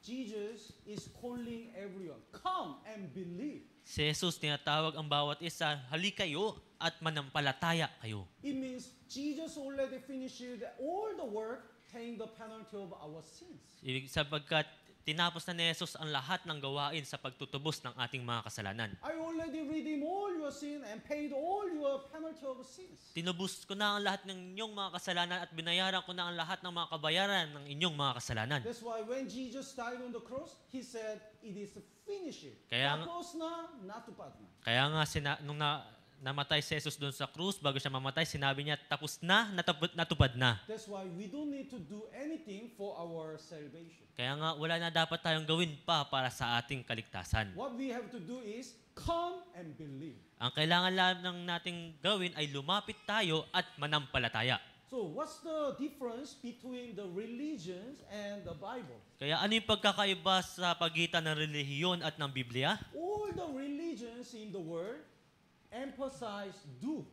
Jesus is calling everyone, come and believe. Si Jesus tinatawag ang bawat isa, halika kayo at manampalataya kayo. It means Jesus already finished all the work paying the penalty of our sins. Sapagkat tinapos na ni Jesus ang lahat ng gawain sa pagtutubos ng ating mga kasalanan. I already redeemed all your sin and paid all your penalty of sins. Tinubos ko na ang lahat ng inyong mga kasalanan at binayaran ko na ang lahat ng mga kabayaran ng inyong mga kasalanan. That's why when Jesus died on the cross, He said, it is finished. Kaya Tapos na, natupad na. Kaya nga, nung namatay si Jesus doon sa krus, bago siya mamatay, sinabi niya, tapos na, natupad na. That's why we don't need to do anything for our salvation. Kaya nga, wala na dapat tayong gawin pa para sa ating kaligtasan. What we have to do is come and believe. Ang kailangan lang nating gawin ay lumapit tayo at manampalataya. So what's the difference between the religions and the Bible? Kaya ano yung pagkakaiba sa pagitan ng relihiyon at ng Biblia? All the religions in the world emphasize do.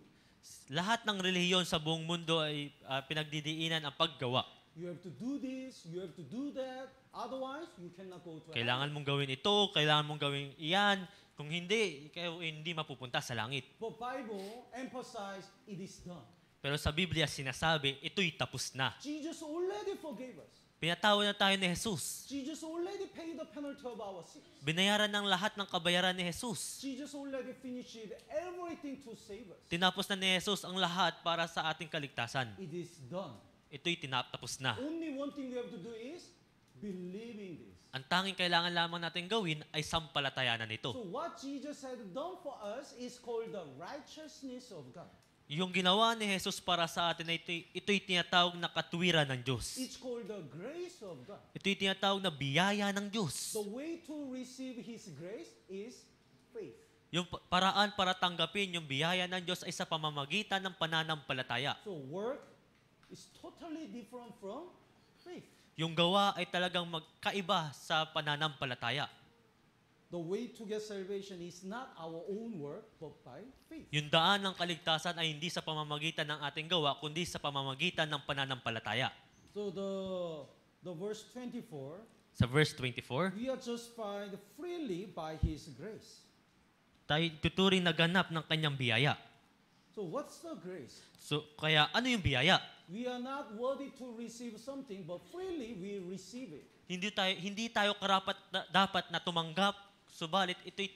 Lahat ng relihiyon sa buong mundo ay pinagdidiinan ang paggawa. You have to do this, you have to do that, otherwise you cannot go to heaven. Kailangan mong gawin ito, kailangan mong gawin iyan. Kung hindi, kayo hindi mapupunta sa langit. But Bible emphasize it is done. Pero sa Biblia sinasabi, ito'y tapos na. Jesus already forgave us. Pinatawad na tayo ni Jesus. Jesus already paid the penalty of our sins. Binayaran ng lahat ng kabayaran ni Jesus. Jesus already finished everything to save us. Tinapos na ni Jesus ang lahat para sa ating kaligtasan. It is done. ito'y tinatapos na. Only one thing we have to do is believing this. Ang tanging kailangan lamang natin gawin ay sampalatayanan So ito. what Jesus had done for us is called the righteousness of God. Yung ginawa ni Jesus para sa atin ay ito'y tinatawag na katwiran ng Diyos. It's called the grace of God. Ito'y tinatawag na biyaya ng Diyos. The way to receive His grace is faith. Yung paraan para tanggapin yung biyaya ng Diyos ay sa pamamagitan ng pananampalataya. So work is totally different from faith. Yung gawa ay talagang magkaiba sa pananampalataya. The way to get salvation is not our own work, but by faith. Yung daan ng kaligtasan ay hindi sa pamamagitan ng ating gawa, kundi sa pamamagitan ng pananampalataya. So the verse 24, Sa verse 24, we are justified freely by His grace. tayo tuturing na ganap ng kanyang biyaya. So what's the grace? So, kaya ano yung biyaya? We are not worthy to receive something, but freely we receive it. Hindi tayo dapat na tumanggap, subalit ito'y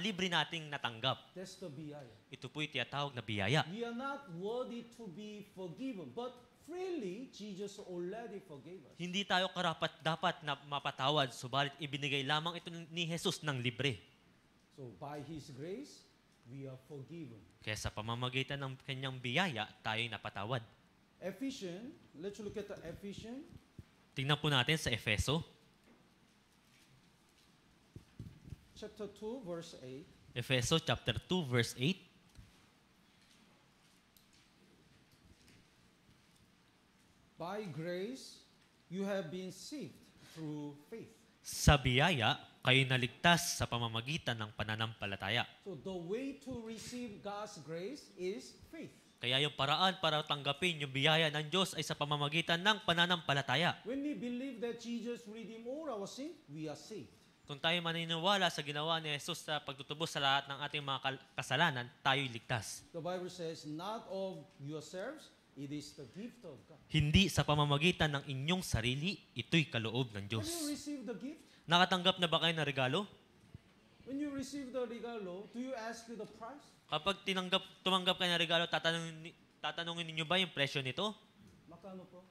libre nating natanggap. That's the biyaya. Ito po'y tiyatawag na biyaya. We are not worthy to be forgiven, but freely Jesus already forgave us. Hindi tayo dapat na mapatawad, subalit ibinigay lamang ito ni Jesus ng libre. So by His grace, we are forgiven. Kaya sa pamamagitan ng kanyang biyaya, tayo'y napatawad. Ephesians, let's look at the Ephesians. Tingnan po natin sa Efeso, Chapter 2, verse 8. Efeso chapter 2 verse 8. By grace, you have been saved through faith. Sa biyaya, kayo naligtas sa pamamagitan ng pananampalataya. So the way to receive God's grace is faith. Kaya yung paraan para tanggapin yung biyaya ng Diyos ay sa pamamagitan ng pananampalataya. When we believe that Jesus redeemed all our sin, we are saved. Kung tayo maniniwala sa ginawa ni Jesus sa pagtutubos sa lahat ng ating mga kasalanan, tayo'y ligtas. The Bible says, not of yourselves, it is the gift of God. Hindi sa pamamagitan ng inyong sarili, ito'y kaloob ng Have Diyos. you received the gift? Nakatanggap na ba kayo ng regalo? When you receive the regalo, do you ask the price? Kapag tumanggap kayo ng regalo, tatanungin ninyo ba yung presyo nito? Makano po?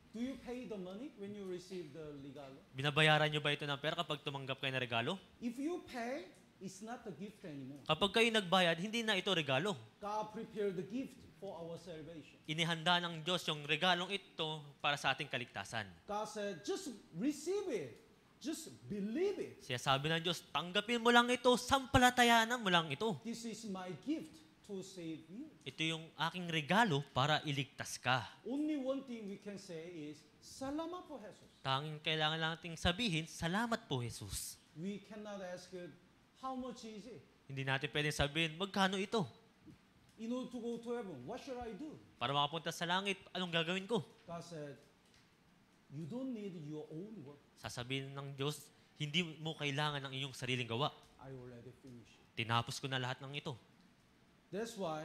Do you pay the money when you receive the regalo? Binabayaran nyo ba ito ng pera kapag tumanggap kayo ng regalo? If you pay, it's not the gift anymore. Kapag kayo nagbayad, hindi na ito regalo. God prepared the gift for our salvation. Inihanda ng Diyos yung regalong ito para sa ating kaligtasan. God said, just receive it. Just believe it. Siya sabi ng Diyos, tanggapin mo lang ito, sampalatayanan mo lang ito. This is my gift to save you. Ito yung aking regalo para iligtas ka. Only one thing we can say is, Salamat po, Jesus. Tanging kailangan lang nating sabihin, salamat po, Jesus. We cannot ask, how much is it? Hindi natin pwedeng sabihin, magkano ito? In order to go to heaven, what should I do? Para makapunta sa langit, anong gagawin ko? God said, you don't need your own work. Sasabihin ng Diyos, hindi mo kailangan ng iyong sariling gawa. I already finished. Tinapos ko na lahat ng ito. That's why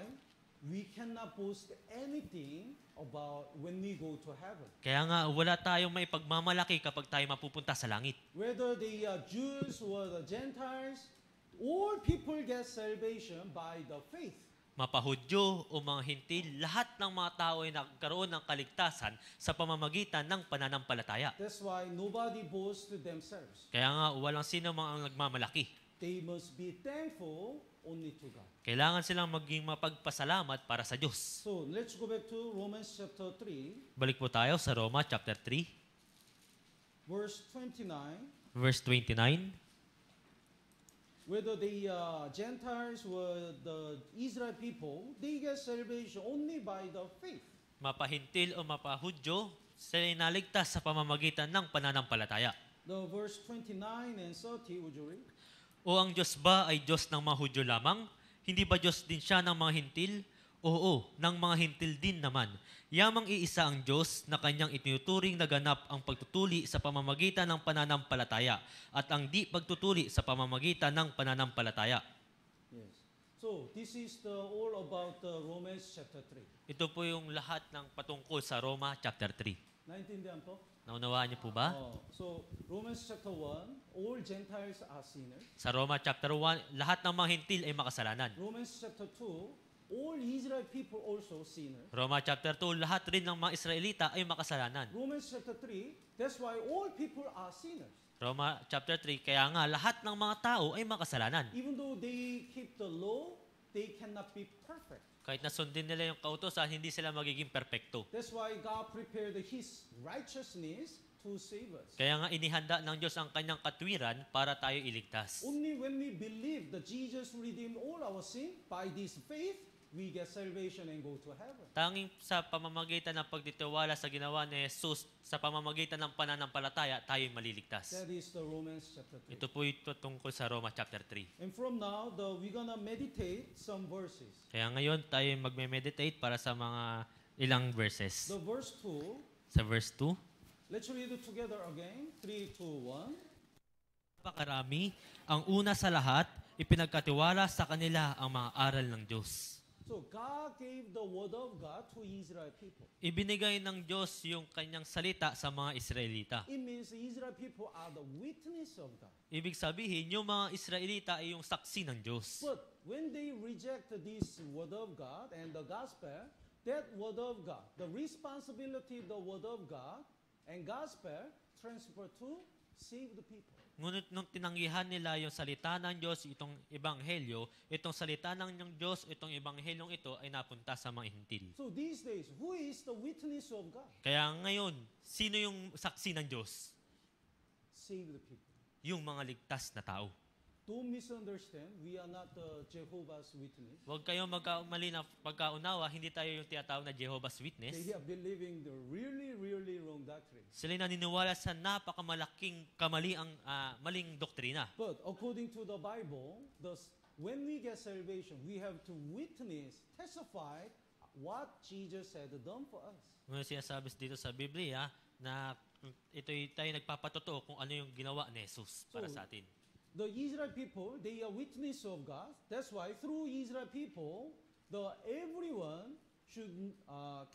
we cannot boast anything about when we go to heaven. Kaya nga, wala tayong may pagmamalaki kapag tayo mapupunta sa langit. Whether they are Jews or the Gentiles, all people get salvation by the faith. Mapahudyo o mga hintil, lahat ng mga tao ay nagkaroon ng kaligtasan sa pamamagitan ng pananampalataya. That's why nobody boasts to themselves. Kaya nga, walang sino mang ang nagmamalaki. They must be thankful only to God. Kailangan silang maging mapagpasalamat para sa Diyos. So let's go back to Romans chapter 3, Balik po tayo sa Roma chapter 3, verse 29. verse 29. Whether the Gentiles or the Israel people, they get salvation only by the faith. Mapahintil o mapahudyo, sila ay naligtas sa pamamagitan ng pananampalataya. The verse 29 and 30, would you read? O ang Diyos ba ay Diyos ng mga Hudyo lamang? Hindi ba Diyos din siya ng mga hintil? Oo, ng mga hintil din naman. Yamang iisa ang Diyos na kanyang itinuturing na ganap ang pagtutuli sa pamamagitan ng pananampalataya at ang di pagtutuli sa pamamagitan ng pananampalataya. Yes. So this is all about Romans chapter 3. Ito po yung lahat ng patungkol sa Roma chapter 3. Naintindihan po? Naunawaan niyo po ba? So Romans chapter 1, all Gentiles are sinners. Sa Roma chapter 1, lahat ng mga hintil ay makasalanan. Romans chapter 2, all Israel people also sinners. Roma chapter 2, lahat rin ng mga Israelita ay makasalanan. Romans chapter 3, that's why all people are sinners. Roma chapter 3, kaya nga lahat ng mga tao ay makasalanan. Even though they keep the law, they cannot be perfect. Kahit na sundin nila yung kautosan, hindi sila magiging perpekto. That's why God prepared His righteousness to save us. Kaya nga inihanda ng Diyos ang kanyang katwiran para tayo iligtas. Only when we believe that Jesus redeemed all our sin, by this faith, we get salvation and go to heaven. Tanging sa pamamagitan ng pagtitiwala sa ginawa ni Jesus, sa pamamagitan ng pananampalataya, tayo'y maliligtas. That is the Romans chapter 3. Ito po ito tungkol sa Roma chapter 3. And from now, we're gonna meditate some verses. Kaya ngayon tayo magme-meditate para sa mga ilang verses. The verse 2, Sa verse 2, let's read it together again. 3, 2, 1. napakarami, ang una sa lahat, ipinagkatiwala sa kanila ang mga aral ng Diyos. So God gave the word of God to Israel people. Ibinigay ng Diyos yung kanyang salita sa mga Israelita. It means the Israel people are the witness of God. Ibig sabihin, yung mga Israelita ay yung saksi ng Diyos. But when they reject this word of God and the gospel, that word of God, the responsibility of the word of God and gospel transfer to save the people. Ngunit nung tinanggihan nila yung salita ng Diyos, itong ebanghelyo, itong salita ng Diyos, itong ebanghelyong ito ay napunta sa mga hintil. So these days, who is the witness of God? Kaya ngayon, sino yung saksi ng Diyos? Save the people. Yung mga ligtas na tao. Don't misunderstand, we are not the Jehovah's Witness. Huwag kayong magkamali na pagkaunawa, hindi tayo yung tinatawag na Jehovah's Witness. They are believing the really, really wrong doctrine. Sila naniniwala sa napakamalaking maling doktrina. But according to the Bible, when we get salvation, we have to witness, testify what Jesus had done for us. Ngayon sinasabi dito sa Biblia na ito'y tayo nagpapatotoo kung ano yung ginawa ni Jesus para sa atin. The Israel people, they are witness of God. That's why through Israel people, everyone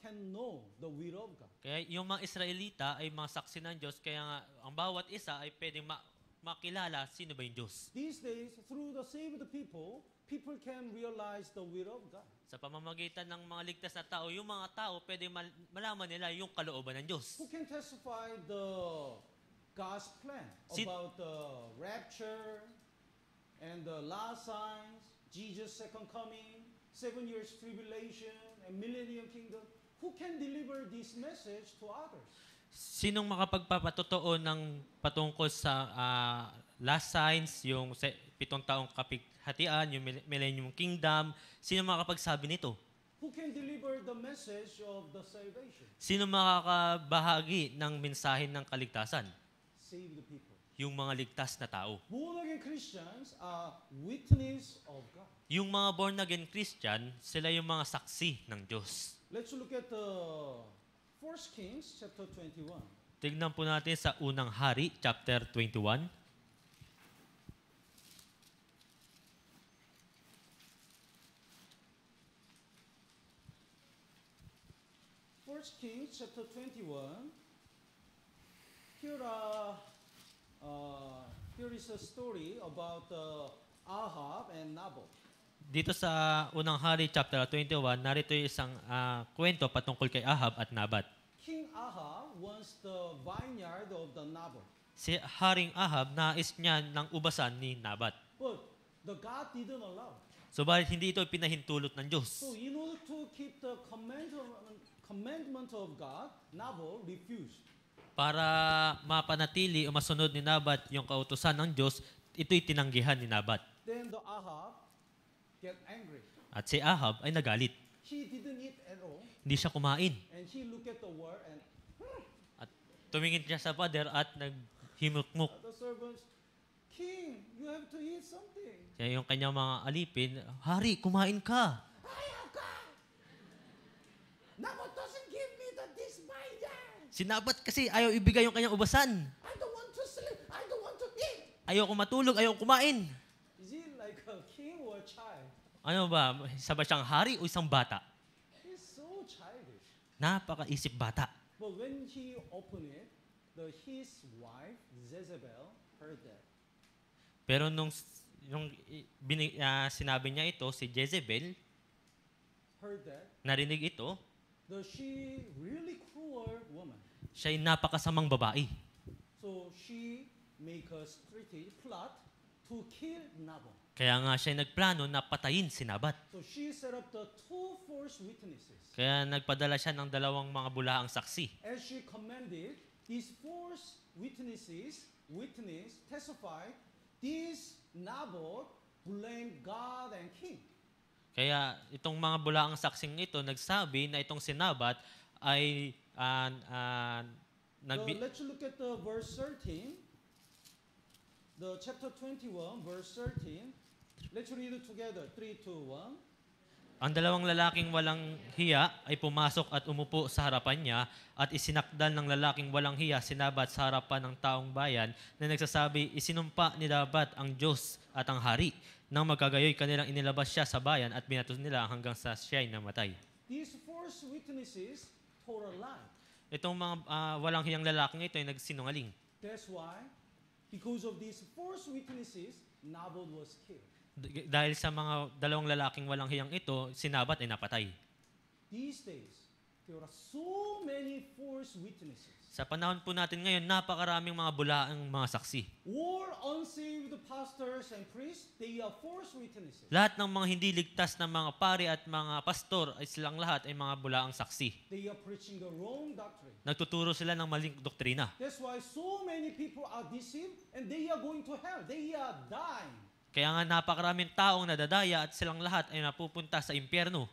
can know the will of God. Kaya yung mga Israelita ay mga saksi ng Diyos, kaya nga ang bawat isa ay pwedeng makilala sino ba yung Diyos. These days, through the saved people, people can realize the will of God. Sa pamamagitan ng mga ligtas na tao, yung mga tao pwedeng malaman nila yung kalooban ng Diyos. Who can testify the God's plan about the rapture and the last signs, Jesus' second coming, 7 years tribulation, and millennium kingdom? Who can deliver this message to others? Sinong makapagpapatotoo ng patungkol sa last signs, yung 7 taong kapighatian, yung millennium kingdom? Sino makakapagsabi nito? Who can deliver the message of the salvation? Sino makakabahagi ng mensahe ng kaligtasan? Save the people. Yung mga ligtas na tao. Born-again Christians are witness of God. Yung mga born-again Christian, sila yung mga saksi ng Diyos. Let's look at the 1 Kings chapter 21. Tignan po natin sa unang hari, chapter 21. First Kings chapter 21. Here is a story about Ahab and Naboth. Dito sa unang hari, chapter 21, narito yung isang kwento patungkol kay Ahab at Nabat. King Ahab wants the vineyard of the Naboth. Si Haring Ahab, nais niya ng ubasan ni Nabat. But the God didn't allow. Subalit hindi ito pinahintulot ng Diyos. So in order to keep the commandment of God, Naboth refused. Para mapanatili o masunod ni Nabat yung kautusan ng Diyos, ito'y tinanggihan ni Nabat. Then the Ahab get angry. At si Ahab ay nagalit. He didn't eat at all. Hindi siya kumain. And he looked at the wall and At tumingin siya sa pader at naghimukmuk. the servants, King, you have to eat something. Kaya yung kanyang mga alipin, Hari, kumain ka. Ayaw ka! Naboth doesn't give me this vineyard. Si Nabat kasi ayaw ibigay yung kanyang ubasan. I don't want to sleep. I don't want to eat. Ayaw ko matulog, ayaw kumain. Is he like a king or a child? Ano ba? Isa ba siyang hari o isang bata? He's so childish. Napakaisip bata. But when he opened it, his wife, Jezebel, heard that. Pero nung sinabi niya ito, si Jezebel, heard that, narinig ito, she really cruel woman. siya'y napakasamang babae. So she make a strategy plot to kill Nabal. Kaya nga siya'y nagplano na patayin si Nabat. So she set up the two false witnesses. Kaya nagpadala siya ng dalawang mga bulaang saksi. As she commanded, these false witnesses testified, this Nabal blamed God and king. Kaya itong mga bulaang saksing ito nagsabi na itong si Nabat ay So let's look at the verse 13. The chapter 21, verse 13. Let's read it together. 3, 2, 1. Ang dalawang lalaking walang hiya ay pumasok at umupo sa harapan niya at isinakdal ng lalaking walang hiya si Nabat sa harapan ng taong bayan na nagsasabi, isinumpa ni Nabat ang Diyos at ang hari. Nang magkagayoy, kanilang inilabas siya sa bayan at binato nila hanggang sa siya'y namatay. These false witnesses told a lie. Itong mga walang hiyang lalaking ito ay nagsinungaling. That's why, because of these false witnesses, Nabal was killed. Dahil sa mga dalawang lalaking walang hiyang ito, si Nabat ay napatay. These days, there are so many false witnesses. Sa panahon po natin ngayon, napakaraming mga bulaang mga saksi. All unsaved pastors and priests, they are false witnesses. Lahat ng mga hindi ligtas na mga pari at mga pastor ay silang lahat ay mga bulaang saksi. They are preaching the wrong doctrine. Nagtuturo sila ng maling doktrina. That's why so many people are deceived and they are going to hell. They are dying. Kaya nga napakaraming taong nadadaya at silang lahat ay napupunta sa impyerno.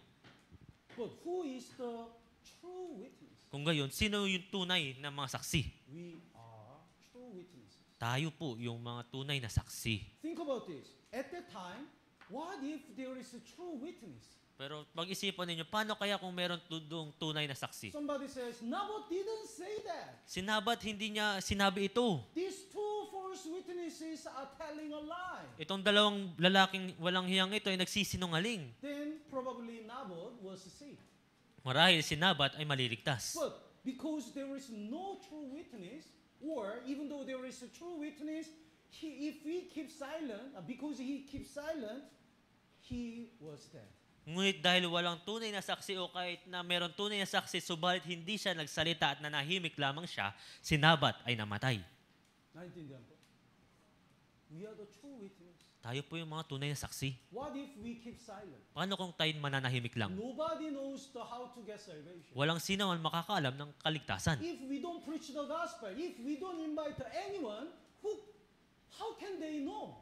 But who is the true witness? Kung gayon, sino yung tunay na mga saksi? We are true witnesses. Tayo po yung mga tunay na saksi. Think about this. At that time, what if there is a true witness? Pero pag-isipan ninyo, paano kaya kung meron tudong tunay na saksi? Somebody says, Nabal didn't say that. Si Nabat hindi niya sinabi ito. These two false witnesses are telling a lie. Itong dalawang lalaking walang hiyang ito ay nagsisinungaling. Then probably Nabal was saved. Marahil si Nabat ay maliligtas. But because there is no true witness, or even though there is a true witness, if he keeps silent, because he keeps silent, he was dead. Ngunit dahil walang tunay na saksi o kahit na meron tunay na saksi, subalit hindi siya nagsalita at nanahimik lamang siya, si Nabat ay namatay. 나인tindihan po? We are the true witness. Tayo po yung mga tunay na saksi. What if we keep silent? Paano kung tayo mananahimik lang? Nobody knows how to get salvation. Walang sino man makakaalam ng kaligtasan. If we don't preach the gospel, if we don't invite anyone, how can they know?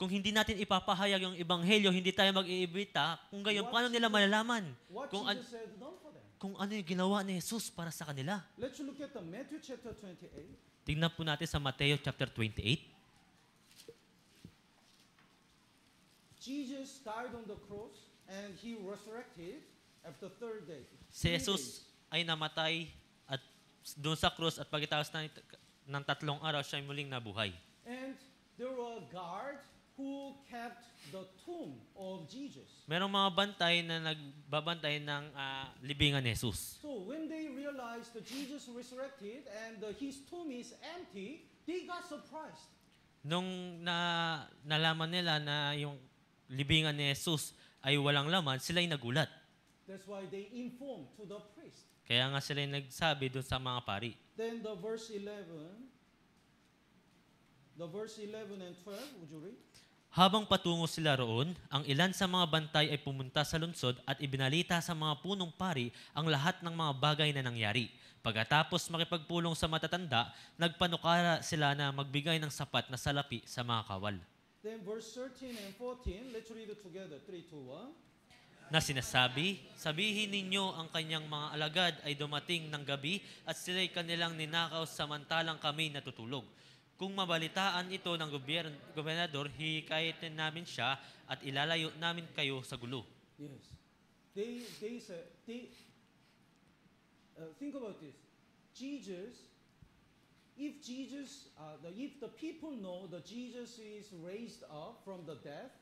Kung hindi natin ipapahayag yung ebanghelyo, hindi tayo mag-iimbita, kung gayon, paano nila malalaman What kung, Jesus said done for them. kung ano yung ginawa ni Jesus para sa kanila? Let's look at the Matthew chapter 28. Tingnan po natin sa Mateo chapter 28. Jesus died on the cross and he resurrected after third day. Si 3 Jesus days. ay namatay at doon sa krus at pagkatapos ng 3 araw siya ay muling nabuhay. And there were guards who kept the tomb of Jesus. Merong mga bantay na nagbabantay ng libingan ni Jesus. So when they realized that Jesus resurrected and his tomb is empty, they got surprised. Nung nalaman nila na yung libingan ni Jesus ay walang laman, sila'y nagulat. That's why they informed to the priest. Kaya nga sila'y nagsabi doon sa mga pari. Then the verse 11 and 12, would you read? Habang patungo sila roon, ang ilan sa mga bantay ay pumunta sa lungsod at ibinalita sa mga punong pari ang lahat ng mga bagay na nangyari. Pagkatapos makipagpulong sa matatanda, nagpanukala sila na magbigay ng sapat na salapi sa mga kawal. Then verse 13 and 14, let's read it together. 3, 2, 1. Na sinasabi, sabihin ninyo ang kanyang mga alagad ay dumating ng gabi at sila'y kanilang ninakaw samantalang kami natutulog. Kung mabalitaan ito ng gobernador, hikayatin namin siya at ilalayo namin kayo sa gulo. Yes. They said, think about this. If the people know that Jesus is raised up from the dead,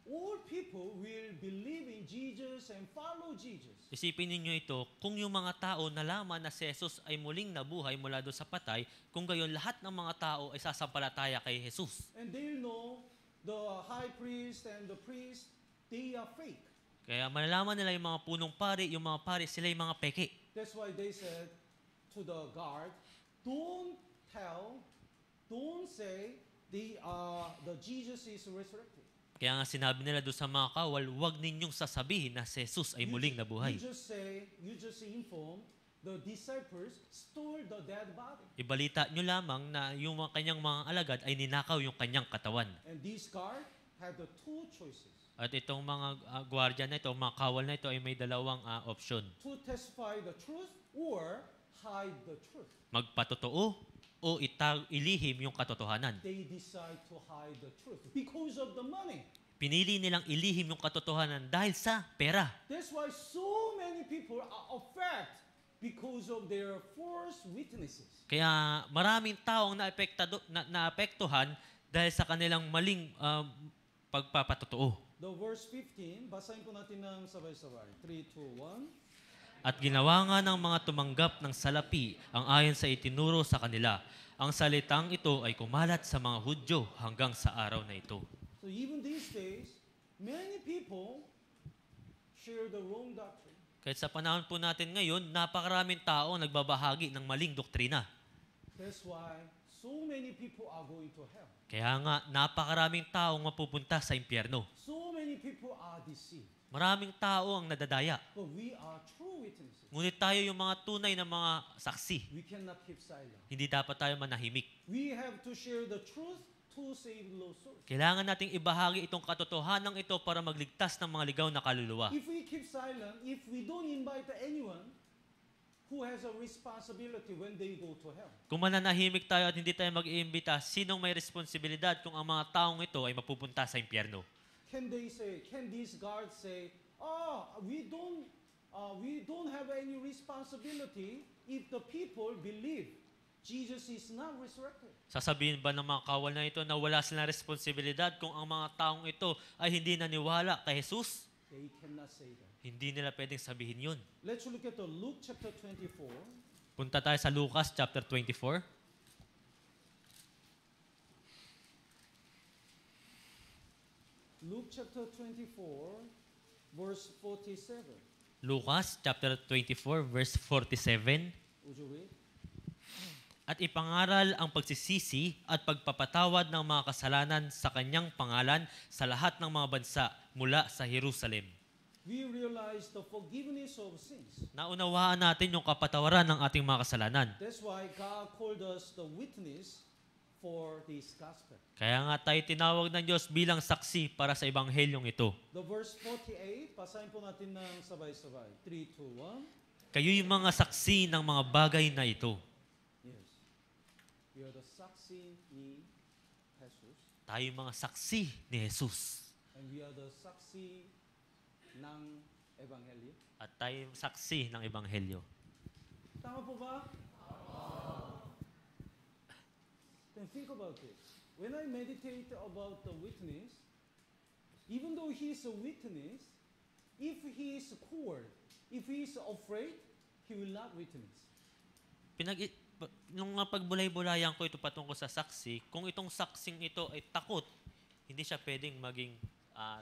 all people will believe in Jesus and follow Jesus. Isipin ninyo ito, kung yung mga tao nalaman na si Jesus ay muling nabuhay mula doon sa patay, kung gayon lahat ng mga tao ay sasampalataya kay Jesus. And they'll know the high priest and the priest, they are fake. Kaya malalaman nila yung mga punong pari, yung mga pari, sila yung mga peke. That's why they said to the guard, don't say the Jesus is resurrected. Kaya nga sinabi nila doon sa mga kawal, huwag ninyong sasabihin na si Jesus ay muling nabuhay. You just inform the disciples stole the dead body. Ibalita nyo lamang na yung mga kanyang mga alagad ay ninakaw yung kanyang katawan. And this guard had the two choices. At itong mga gwardiya na ito, mga kawal na ito ay may dalawang option. To testify the truth or hide the truth. Magpatotoo o ilihim yung katotohanan. They decide to hide the truth because of the money. Pinili nilang ilihim yung katotohanan dahil sa pera. That's why so many people are affected because of their false witnesses. Kaya maraming taong naapektuhan dahil sa kanilang maling pagpapatotoo. The verse 15, basahin po natin ng sabay-sabay. 3, 2, 1. At ginawa nga ng mga tumanggap ng salapi ang ayon sa itinuro sa kanila. Ang salitang ito ay kumalat sa mga Hudyo hanggang sa araw na ito. So even these days, many people share the wrong doctrine. Kahit sa panahon po natin ngayon, napakaraming tao nagbabahagi ng maling doktrina. That's why so many people are going to hell. Kaya nga, napakaraming taong mapupunta sa impyerno. So many people are deceived. Maraming tao ang nadadaya. But we are true witnesses. Ngunit tayo yung mga tunay na mga saksi. We cannot keep silent. Hindi dapat tayo manahimik. We have to share the truth to save lost souls. Kailangan nating ibahagi itong katotohanan ito para magligtas ng mga ligaw na kaluluwa. If we keep silent, if we don't invite anyone who has a responsibility when they go to hell. Kung mananahimik tayo at hindi tayo mag-iimbita, sinong may responsibilidad kung ang mga taong ito ay mapupunta sa impyerno? Can these guards say, we don't have any responsibility if the people believe Jesus is not resurrected? Sasabihin ba ng mga kawal na ito na wala silang responsibilidad kung ang mga taong ito ay hindi naniwala kay Jesus? They cannot say that. Hindi nila pwedeng sabihin yun. Let's look at the Luke chapter 24. Punta tayo sa Lucas chapter 24. Luke chapter 24, verse 47. Lucas chapter 24 verse 47. Would you read? At ipangaral ang pagsisisi at pagpapatawad ng mga kasalanan sa kanyang pangalan sa lahat ng mga bansa mula sa Jerusalem. We realize the forgiveness of sins. Naunawaan natin yung kapatawaran ng ating mga kasalanan. That's why God called us the witness for this gospel. Kaya nga tayo tinawag ng Diyos bilang saksi para sa ebanghelyong ito. The verse 48, basahin po natin ng sabay-sabay. 3, 2, 1. Kayo'y mga saksi ng mga bagay na ito. Yes. We are the saksi ni Jesus. Tayo mga saksi ni Jesus. And we are the saksi ng Ebanghelyo. At tayo saksi ng ebanghelyo. Tama po ba? Then think about it. When I meditate about the witness, even though he is a witness, if he is cold, if he is afraid, he will not witness. Nung pagbulay-bulayan ko ito patungkol sa saksi, kung itong saksing ito ay takot, hindi siya pwedeng maging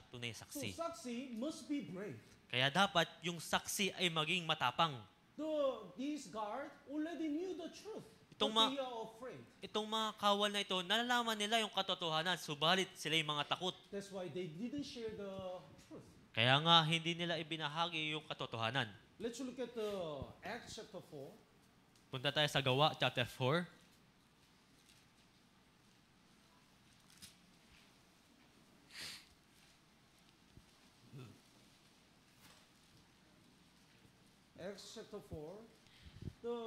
tunay So saksi. saksi must be brave. Kaya dapat yung saksi ay maging matapang. These guards already knew the truth, Itong but they are afraid. Itong mga kawal na ito, nalalaman nila yung katotohanan, subalit sila yung mga takot. That's why they didn't share the truth. Kaya nga, hindi nila ibinahagi yung katotohanan. Let's look at the Acts chapter 4. Punta tayo sa Gawa, chapter 4. Acts chapter 4, the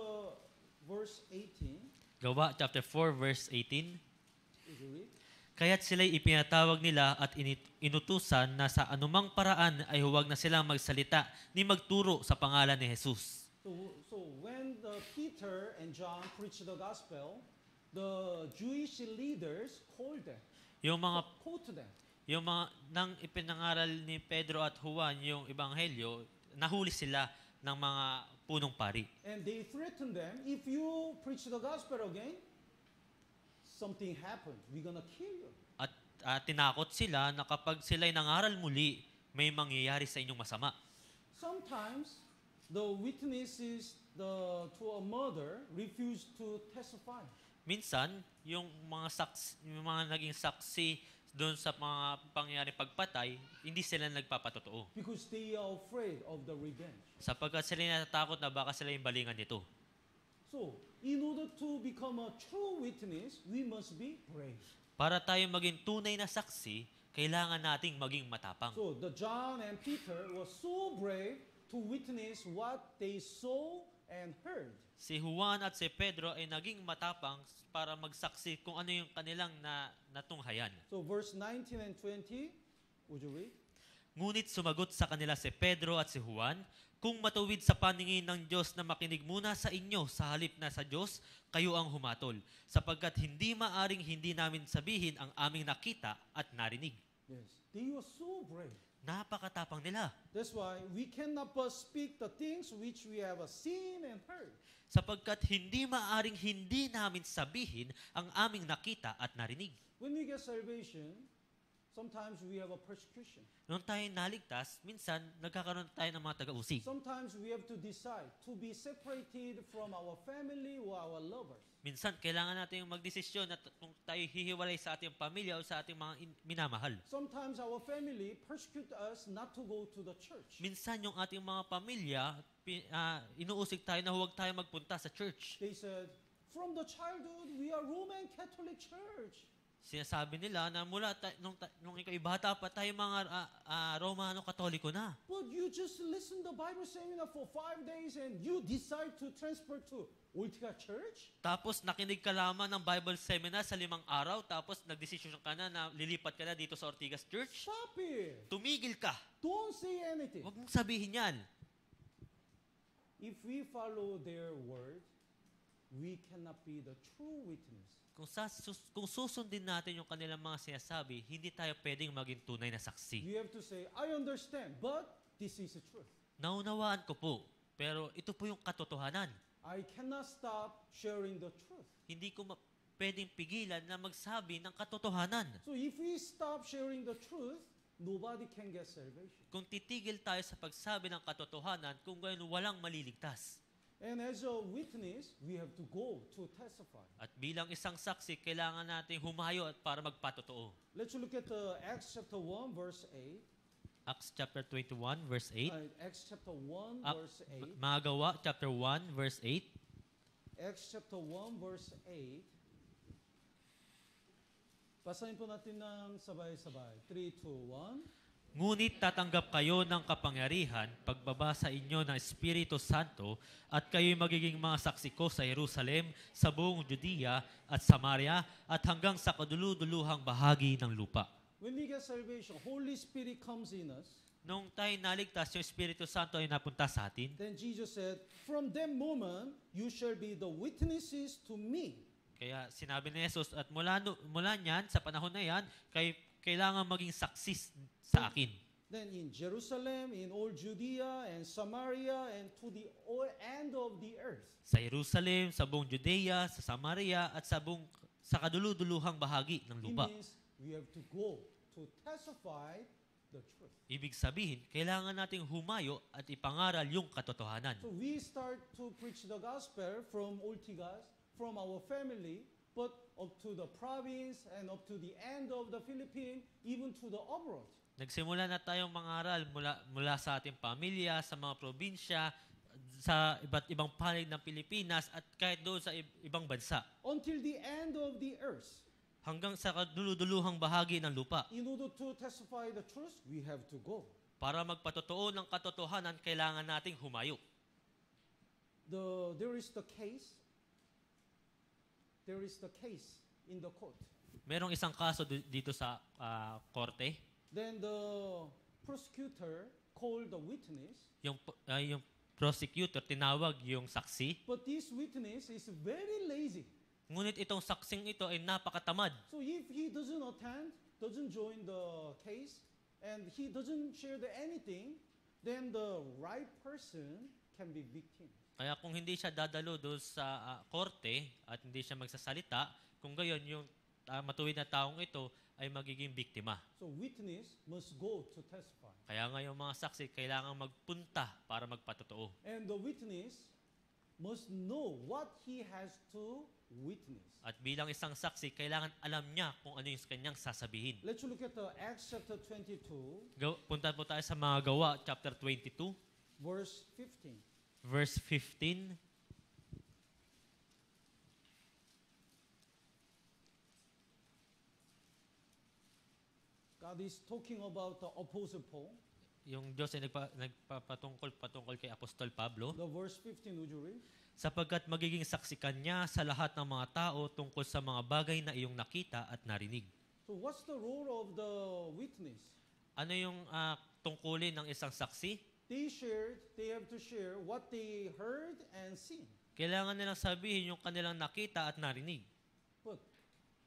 verse 18. Gawa, chapter 4, verse 18. Would you read? Kaya't sila'y ipinatawag nila at inutusan na sa anumang paraan ay huwag na silang magsalita ni magturo sa pangalan ni Jesus. So when Peter and John preached the gospel, the Jewish leaders called them, quote them. Yung mga nang ipinangaral ni Pedro at Juan yung ebanghelyo, nahuli sila ng mga punong pari. And they threatened them, if you preach the gospel again, something happened. We're gonna kill you. At tinakot sila na kapag sila'y nangaral muli, may mangyayari sa inyong masama. Sometimes the witnesses to a murder refuse to testify Minsan, yung mga naging saksi doon sa mga pangyayari pagpatay, hindi sila nagpapatotoo. because they are afraid of the revenge. Sapagkat sila natatakot na baka sila yung balingan nito. So, in order to become a true witness, we must be brave. Para tayo maging tunay na saksi, kailangan nating maging matapang. So, the John and Peter were so brave to witness what they saw and heard. Si Juan at si Pedro ay naging matapang para magsaksi kung ano yung kanilang natunghayan. So, verse 19 and 20, would you read? Ngunit sumagot sa kanila si Pedro at si Juan, kung matuwid sa paningin ng Diyos na makinig muna sa inyo sa halip na sa Diyos, kayo ang humatol, sapagkat hindi maaring hindi namin sabihin ang aming nakita at narinig. Yes. They were so brave. Napakatapang nila. That's why we cannot but speak the things which we have seen and heard. Sapagkat hindi maaring hindi namin sabihin ang aming nakita at narinig. When we get salvation, sometimes we have a persecution. Noong tayo naligtas, minsan nagkakaroon tayo ng mga taga-usig. Sometimes we have to decide to be separated from our family or our lovers. Minsan kailangan natin magdesisyon at kung tayo hihiwalay sa ating pamilya o sa ating mga minamahal. Sometimes our family persecute us not to go to the church. Minsan yung ating mga pamilya, inuusig tayo na huwag tayo magpunta sa church. They said, from the childhood, we are Roman Catholic Church. Sinasabi nila na mula nung ikaw'y bata pa tayo mga Romano Katoliko na. But you just listen to the Bible seminar for 5 days and you decide to transfer to Ultica Church? Tapos nakinig ka lamang ng Bible seminar sa 5 araw, tapos nagdesisyon ka na lilipat ka na dito sa Ortigas Church. Stop it. Tumigil ka. Don't say anything. Huwag mong sabihin yan. If we follow their word, we cannot be the true witness. Kung susundin natin yung kanilang mga sinasabi, hindi tayo pwedeng maging tunay na saksi. We have to say, I understand, but this is the truth. Naunawaan ko po, pero ito po yung katotohanan. I cannot stop sharing the truth. Hindi ko pwedeng pigilan na magsabi ng katotohanan. So if we stop sharing the truth, nobody can get salvation. Kung titigil tayo sa pagsabi ng katotohanan, kung gayon walang maliligtas. And as a witness, we have to go to testify. At bilang isang saksi, kailangan nating humayo at para magpatotoo. Let's look at Acts chapter 1, verse 8. Acts chapter 21, verse 8. Acts chapter 1, verse 8. Mga Gawa, chapter 1, verse 8. Acts chapter 1, verse 8. Basahin po natin ng sabay-sabay. 3, 2, 1. Ngunit tatanggap kayo ng kapangyarihan pagbaba sa inyo ng Espiritu Santo at kayo'y magiging mga saksi ko sa Jerusalem, sa buong Judea at Samaria at hanggang sa kaduluduluhang bahagi ng lupa. When we get salvation, Holy Spirit comes in us. Nung tayo naligtas, yung Espiritu Santo ay napunta sa atin. Then Jesus said, from that moment, you shall be the witnesses to me. Kaya sinabi ni Jesus, at mula niyan, sa panahon na yan, kailangan maging saksi sa akin. Then in Jerusalem, in all Judea and Samaria, and to the end of the earth. Sa Jerusalem, sa buong Judea, sa Samaria, at sa kaduluduluhang bahagi ng It lupa. means we have to go to testify the truth. Ibig sabihin, kailangan nating humayo at ipangaral yung katotohanan. So we start to preach the gospel from Ortigas, from our family, but up to the province and up to the end of the Philippines, even to the abroad. Nagsimula na tayong mangaral mula sa ating pamilya, sa mga probinsya, sa iba't ibang panig ng Pilipinas at kahit doon sa ibang bansa. Until the end of the earth. Hanggang sa kaduluduluhang bahagi ng lupa. In order to testify the truth, we have to go. Para magpatotoo ng katotohanan, kailangan nating humayo. There is the case. There is the case in the court. Merong isang kaso dito sa korte. Then the prosecutor called the witness. Yung prosecutor tinawag yung saksi. But this witness is very lazy. Ngunit itong saksing ito ay napakatamad. So if he doesn't attend, doesn't join the case, and he doesn't share anything, then the right person can be victim. Kaya kung hindi siya dadalo doon sa korte at hindi siya magsasalita, kung gayon yung matuwid na taong ito ay magiging biktima. So witness must go to testify. Kaya nga yung mga saksi, kailangan magpunta para magpatotoo. And the witness must know what he has to witness. At bilang isang saksi, kailangan alam niya kung ano yung kanyang sasabihin. Let's look at the Acts chapter 22, Punta po tayo sa mga gawa, chapter 22, verse 15. verse 15. God is talking about the Apostle Paul. Yung Diyos ay patungkol kay Apostol Pablo, The verse 15, would you read? sapagkat magiging saksi ka niya sa lahat ng mga tao tungkol sa mga bagay na iyong nakita at narinig. So what's the role of the witness? Ano yung tungkulin ng isang saksi? They have to share what they heard and seen. Kailangan nilang sabihin yung kanilang nakita at narinig. But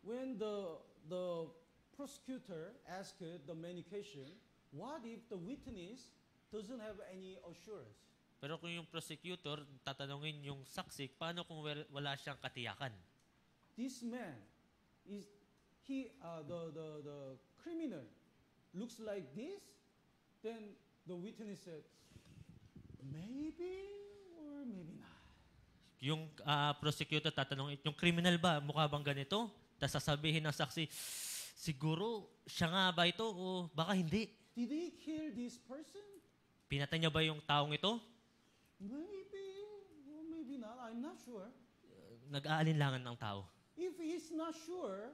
when the prosecutor asked the many questions, what if the witness doesn't have any assurance? Pero kung yung prosecutor, tatanungin yung saksi, paano kung wala siyang katiyakan? This man the criminal looks like this, then the witness said, maybe or maybe not. Yung prosecutor tatanungin, yung criminal ba, mukha bang ganito? Tapos sasabihin ng saksi, siguro siya nga ba ito o baka hindi? Did he kill this person? Pinatay niya ba yung taong ito? Maybe or maybe not. I'm not sure. Nag-aalinlangan ng tao. If he's not sure,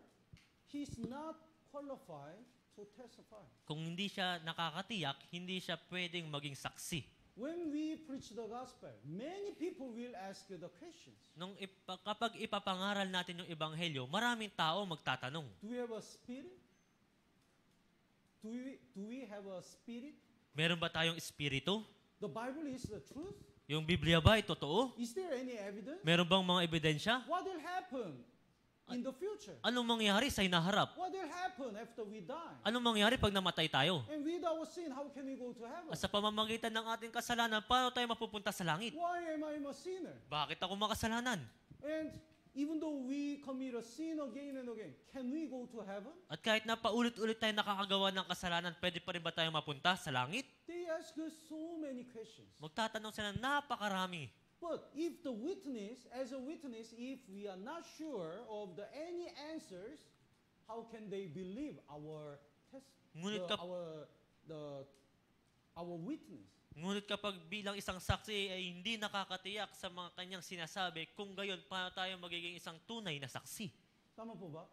he's not qualified to testify. Kung hindi siya nakakatiyak, hindi siya pwedeng maging saksi. When we preach the gospel, many people will ask the questions. Kapag ipapangaral natin yung ebanghelyo, maraming tao magtatanong. Do we have a spirit? Do we have a spirit? Meron ba tayong espiritu? The Bible is the truth? Yung Biblia ba ay totoo? Is there any evidence? Meron bang mga ebidensya? What will happen in the future? Anong mangyari sa hinaharap? What will happen after we die? Anong mangyari pag namatay tayo? And with our sin, how can we go to heaven? At sa pamamagitan ng ating kasalanan, paano tayo mapupunta sa langit? Why am I a sinner? Bakit ako makasalanan? And even though we commit a sin again and again, can we go to heaven? At kahit na paulit-ulit tayo nakakagawa ng kasalanan, pwede pa rin ba tayo mapunta sa langit? They ask us so many questions. Magtatanong sila ng napakarami. But if the witness, as a witness, if we are not sure of any answers, how can they believe our Ngunit our witness? Ngunit kapag bilang isang saksi ay hindi nakakatiyak sa mga kanyang sinasabi, kung gayon, paano tayo magiging isang tunay na saksi? Tama po ba?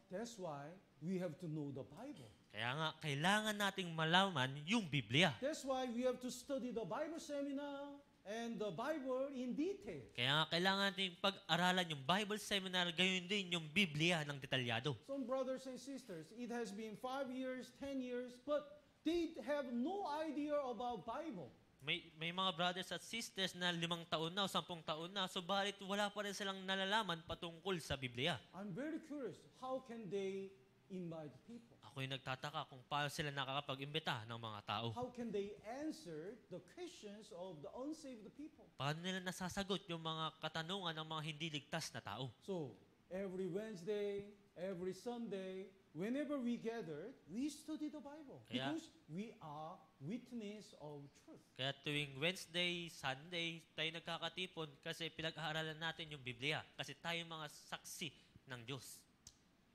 That's why we have to know the Bible. Kaya nga, kailangan nating malaman yung Biblia. That's why we have to study the Bible seminar and the Bible in detail. Kaya nga, kailangan nating pag-aralan yung Bible seminar, gayon din yung Biblia ng detalyado. Some brothers and sisters, it has been 5 years, 10 years, but they have no idea about Bible. May mga brothers at sisters na 5 taon na o 10 taon na, subalit wala pa rin silang nalalaman patungkol sa Biblia. I'm very curious, how can they invite people? Ako'y nagtataka kung paano sila nakakapag-imbita ng mga tao. How can they answer the questions of the unsaved people? Paano nila nasasagot yung mga katanungan ng mga hindi ligtas na tao? So, every Wednesday, every Sunday, whenever we gather, we study the Bible. Kaya- Because we are witness of truth. Kaya tuwing Wednesday, Sunday, tayo nagkakatipon kasi pinag-aaralan natin yung Biblia. Kasi tayo mga saksi ng Diyos.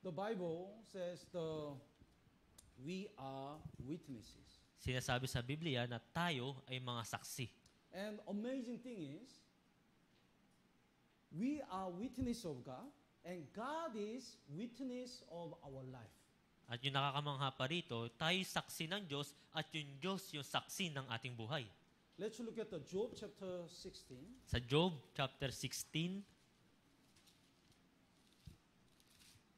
The Bible says we are witnesses. Sinasabi sa Biblia na tayo ay mga saksi. And amazing thing is, we are witness of God, and God is witness of our life. At yung nakakamangha pa rito, tayo saksi ng Diyos at yung Diyos yung saksi ng ating buhay. Let's look at the Job chapter 16. Sa Job chapter 16,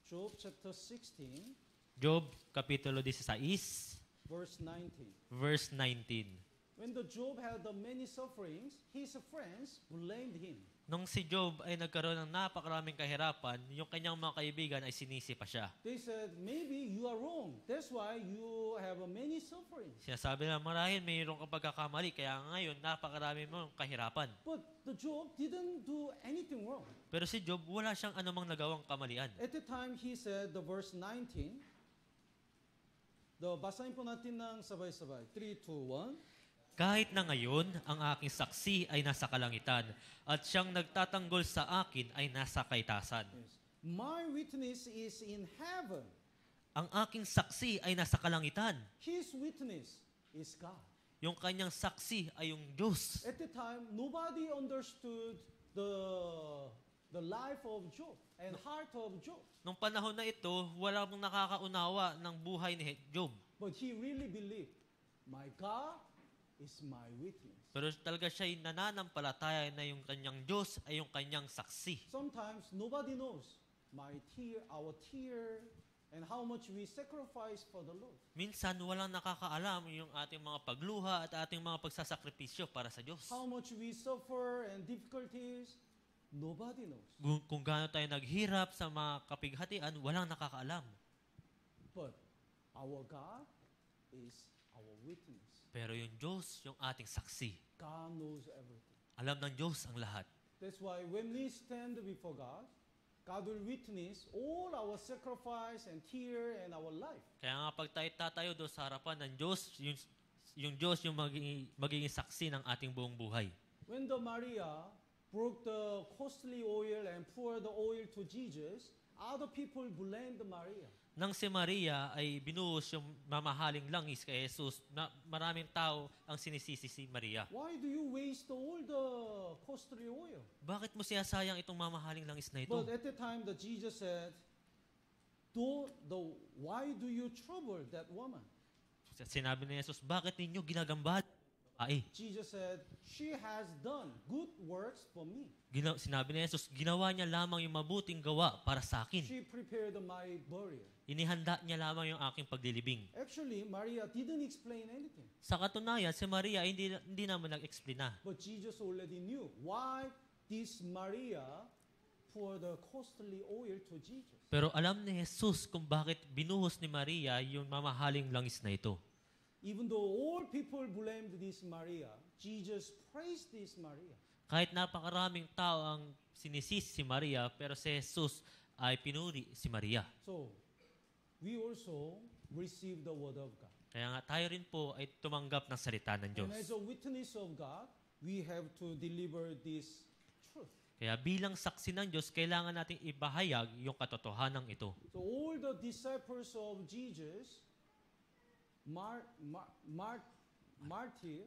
Job chapter 16, Job kapitulo 16, verse 19. verse 19. When the Job had the many sufferings, his friends blamed him. Nung si Job ay nagkaroon ng napakaraming kahirapan, yung kanyang mga kaibigan ay sinisi pa siya. They said, maybe you are wrong. That's why you have many sufferings. Sinasabi na marahil mayroong kang pagkakamali, kaya ngayon napakarami mong kahirapan. But the Job didn't do anything wrong. Pero si Job, wala siyang anumang nagawang kamalian. At the time, he said, the verse 19, Basahin po natin ng sabay-sabay. 3, 2, 1. Kahit na ngayon, ang aking saksi ay nasa kalangitan, at siyang nagtatanggol sa akin ay nasa kaitasan. Yes. My witness is in heaven. Ang aking saksi ay nasa kalangitan. His witness is God. Yung kanyang saksi ay yung Diyos. At the time, nobody understood the life of Job and heart of Job. Nung panahon na ito, wala mong nakakaunawa ng buhay ni Job. But he really believed, my God is my witness. Pero talaga siya'y nananampalataya na yung kanyang Diyos ay yung kanyang saksi. Sometimes nobody knows our tear, and how much we sacrifice for the Lord. Minsan, walang nakakaalam yung ating mga pagluha at ating mga pagsasakripisyo para sa Diyos. How much we suffer and difficulties, nobody knows. Kung gaano tayo naghirap sa mga kapighatian, walang nakakaalam. But our God is our witness. Pero yung Diyos, yung ating saksi. God knows everything. Alam ng Diyos ang lahat. That's why when we stand before God, God will witness all our sacrifice and tear and our life. Kaya nga pag tayo tatayo doon sa harapan ng Diyos, yung Diyos yung magiging saksi ng ating buong buhay. When the Maria broke the costly oil and poured the oil to Jesus, other people blamed Maria. Nang si Maria ay binuhos yung mamahaling langis kay Jesus, na maraming tao ang sinisisi si Maria. Why do you waste all the costly oil? Bakit mo sinasayang itong mamahaling langis na ito? But at the time that Jesus said, why do you trouble that woman? Sinabi ni Jesus, bakit ninyo ginagambal? Jesus said, she has done good works for me. Sinabi ni Jesus, ginawa niya lamang yung mabuting gawa para sa akin. She prepared my burial. Inihanda niya lamang yung aking paglilibing. Actually, Maria didn't explain anything. Sa katunayan, si Maria hindi naman nag-explain na. But Jesus already knew why this Maria poured the costly oil to Jesus. Pero alam ni Jesus kung bakit binuhos ni Maria yung mamahaling langis na ito. Even though all people blamed this Maria, Jesus praised this Maria. Kahit napakaraming tao ang sinisisi si Maria, pero si Jesus ay pinuri si Maria. So, we also receive the word of God. Kaya nga tayo rin po ay tumanggap ng salita ng Diyos. And as a witness of God, we have to deliver this truth. Kaya bilang saksi ng Diyos, kailangan nating ibahayag yung katotohanan ito. So all the disciples of Jesus martyr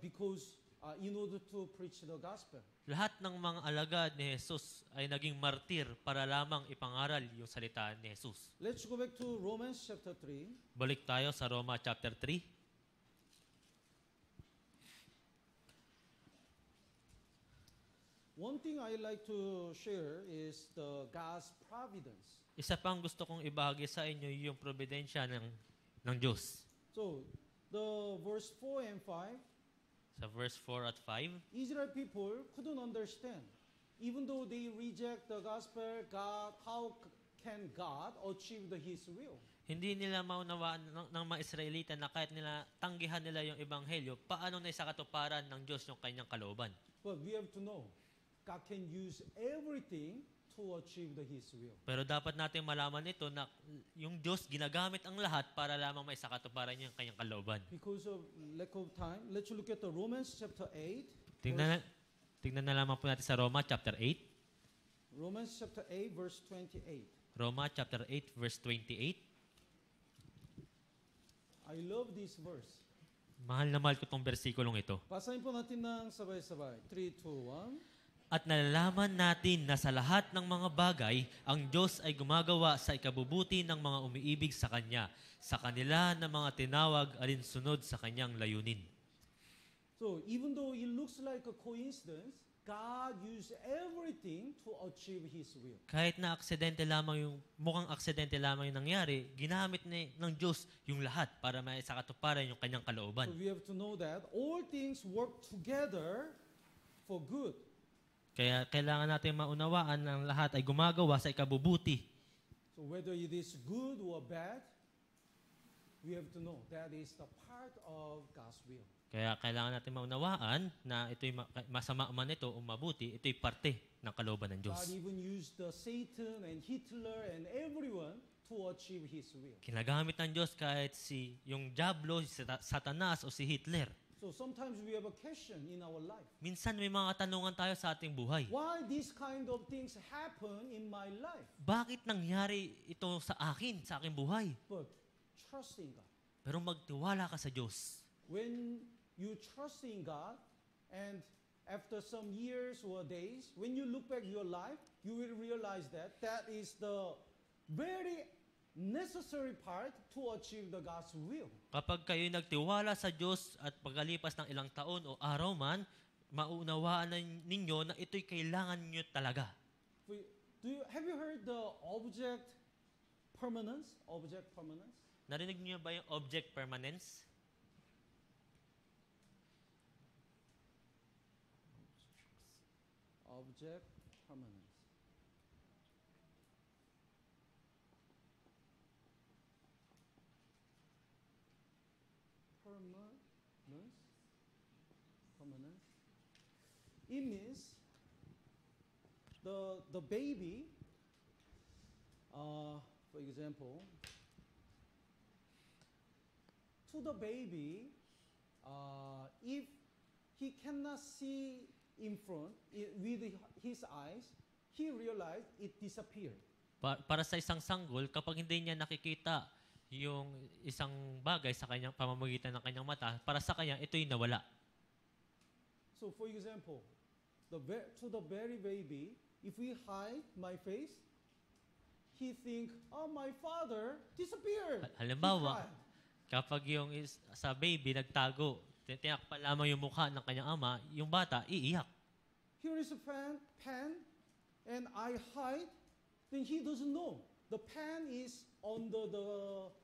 because in order to preach the gospel. Lahat ng mga alagad ni Jesus ay naging martir para lamang ipangaral yung salita ni Jesus. Let's go back to Romans chapter 3. Balik tayo sa Roma chapter 3. One thing I like to share is the God's providence. Isa pang gusto kong ibahagi sa inyo yung providensya ng Diyos. So, the verse 4 and 5, Sa verse 4 at 5, Israel people couldn't understand. Even though they reject the gospel, how can God achieve His will? hindi nila maunawaan ng mga Israelita na kahit nila tanggihan nila yung ebanghelyo, paano na isakatuparan ng Diyos yung kanyang kalooban. But we have to know, God can use everything to achieve His will. Pero dapat natin malaman ito na yung Diyos ginagamit ang lahat para lamang maisakatuparan niya yung kanyang kalooban. Because of lack of time, let's look at the Romans chapter 8. Tingnan na lamang po natin sa Roma chapter 8. Romans chapter 8, verse 28. Roma chapter 8, verse 28. I love this verse. Mahal na mahal ko tong bersikulong ito. Basahin po natin ng sabay-sabay. 3, 2, 1. At nalalaman natin na sa lahat ng mga bagay, ang Diyos ay gumagawa sa ikabubuti ng mga umiibig sa Kanya, sa kanila na mga tinawag alinsunod sa Kanyang layunin. So, even though it looks like a coincidence, God used everything to achieve His will. Kahit na mukhang aksidente lamang yung nangyari, ginamit ng Diyos yung lahat para maisakatuparan yung Kanyang kalooban. So we have to know that all things work together for good. Kaya kailangan natin maunawaan na ang lahat ay gumagawa sa ikabubuti. So whether it is good or bad, we have to know that is the part of God's will. Kaya kailangan natin maunawaan na ito'y masama man ito o mabuti, ito'y parte ng kalooban ng Diyos. God even used Satan and Hitler and everyone to achieve His will. Kinagamit ng Diyos kahit yung Diablo, si Satanas o si Hitler. So sometimes we have a question in our life. Minsan may mga katanungan tayo sa ating buhay. Why these kind of things happen in my life? Bakit nangyari ito sa aking buhay? But trust in God. Pero magtiwala ka sa Diyos. When you trust in God, and after some years or days, when you look back your life, you will realize that that is the very necessary part to achieve the God's will. Kapag kayo nagtiwala sa Diyos at pagkalipas ng ilang taon o araw man, maunawaan ninyo na ito'y kailangan nyo talaga. Have you heard the object permanence? Object permanence? Narinig niyo ba yung object permanence? Object permanence. Permanence. It means the baby, for example, to the baby, if he cannot see in front with his eyes, he realized it disappeared. Para sa isang sanggol, kapag hindi niya nakikita yung isang bagay sa kanyang pamamagitan ng kanyang mata, para sa kanya, ito'y nawala. So for example, to the very baby, if we hide my face, he think, oh, my father disappeared. Halimbawa, He cried. kapag yung sa baby nagtago, tinakpan lamang yung mukha ng kanyang ama, yung bata, iiyak. Here is a pen, and I hide, then he doesn't know. The pen is under the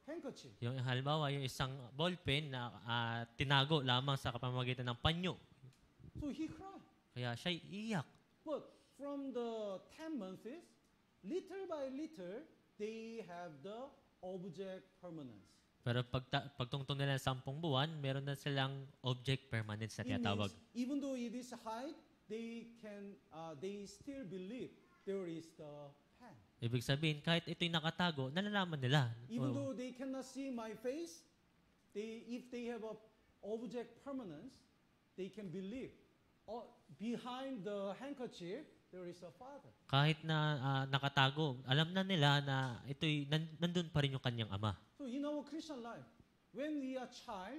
handkerchief. Yung halimbawa, yung isang ballpen na tinago lamang sa pamamagitan ng panyo. So he cried. Kaya siya iiyak. But from the 10 months, little by little, they have the object permanence. Pero pagtungtong nila ng 10 buwan, meron na silang object permanence na It tinatawag. means even though it is hide, they still believe there is the pen. Ibig sabihin, kahit ito'y nakatago, nalalaman nila. Even though they cannot see my face, if they have a object permanence, they can believe. Behind the handkerchief, there is a father. Kahit na nakatago, alam na nila na ito'y nandun pa rin yung kanyang ama. So in our Christian life, when we are child,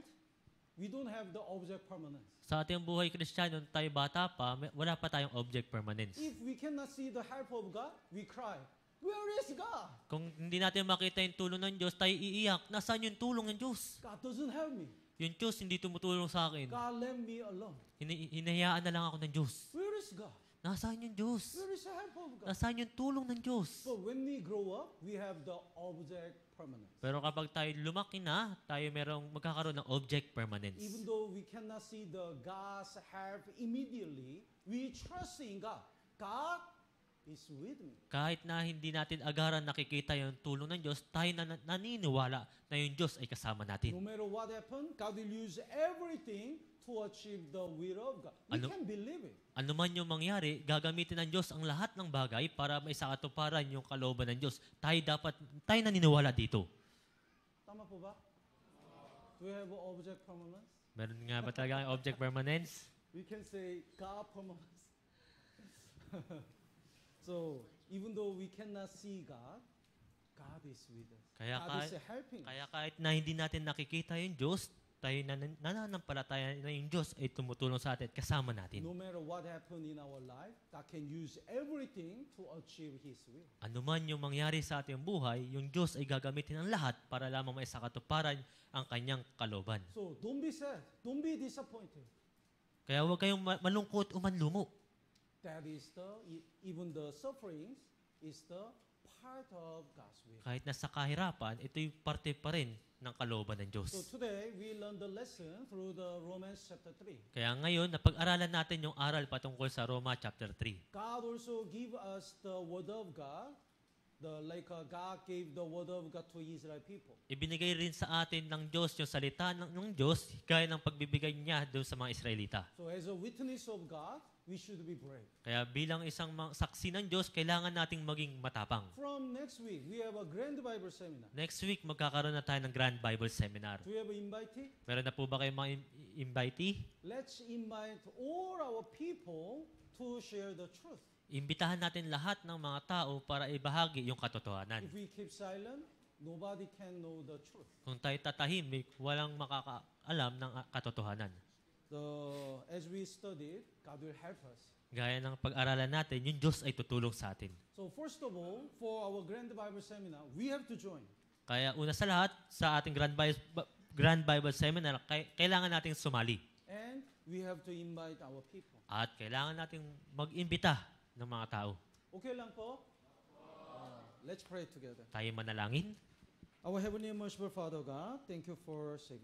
we don't have the object permanence. Sa ating buhay Kristiyano, tayo bata pa, wala pa tayong object permanence. If we cannot see the help of God, we cry, where is God? Kung hindi natin makita yung tulong ng Diyos, tayo iiyak, nasaan yung tulong ng Diyos? God doesn't help me. Yung Diyos hindi tumutulong sa akin. God left me alone. Hinahayaan na lang ako ng Diyos. Where is God? Nasaan yung Diyos? Where is the help of God? Nasaan yung tulong ng Diyos? But when we grow up, we have the object permanence. Pero kapag tayo lumaki na, tayo magkakaroon ng object permanence. Even though we cannot see the God's help immediately, we trust in God. God is with me. Kahit na hindi natin agaran nakikita yung tulong ng Diyos, tayo naniniwala na yung Diyos ay kasama No natin. matter what happens, God will use everything to achieve the will of God. We can believe it. Ano man yung mangyari, gagamitin ng Diyos ang lahat ng bagay para maisakatuparan yung kalooban ng Diyos. Tayo naniniwala dito. Tama po ba? Do we have object permanence? Meron nga ba talaga ang object permanence? We can say God permanence. So, even though we cannot see God, God is with us. God is helping us. Kaya kahit na hindi natin nakikita yung Diyos, tayo nananampalataya na yung Diyos ay tumutulong sa atin at kasama natin. No matter what happened in our life, God can use everything to achieve His will. Ano man yung mangyari sa ating buhay, yung Diyos ay gagamitin ang lahat para lamang maisakatuparan ang kanyang kalooban. So, don't be sad. Don't be disappointed. Kaya huwag kayong malungkot o manlumo. That is even the sufferings is the part of God's will. Kahit nasa kahirapan, ito'y parte pa rin ng kalooban ng Diyos. So today, we learn the lesson through the Romans chapter 3. Kaya ngayon, napag-aralan natin yung aral patungkol sa Roma chapter 3. God also give us the word of God God gave the word of God to Israel people. Ibinigay rin sa atin ng Diyos yung salita ng Diyos gaya ng pagbibigay niya doon sa mga Israelita. So as a witness of God, we should be brave. Kaya bilang isang saksi ng Diyos, kailangan nating maging matapang. From next week, we have a Grand Bible Seminar. Next week, magkakaroon na tayo ng Grand Bible Seminar. Do you have an invitee? Meron na po ba kayong mga invitee? Let's invite all our people to share the truth. Imbitahan natin lahat ng mga tao para ibahagi yung katotohanan. If we keep silent, nobody can know the truth. Kung tayo tatahimik, walang makakaalam ng katotohanan. As we studied, God will help us. Gaya ng pag-aralan natin, yung Diyos ay tutulong sa atin. So first of all, for our Grand Bible Seminar, we have to join. Kaya una sa lahat, sa ating Grand Bible Seminar, kailangan nating sumali. And we have to invite our people. At kailangan nating mag-imbita ng mga tao. Okay lang po? Let's pray together. Tayo manalangin. Our Heavenly and Merciful Father God, thank you for saving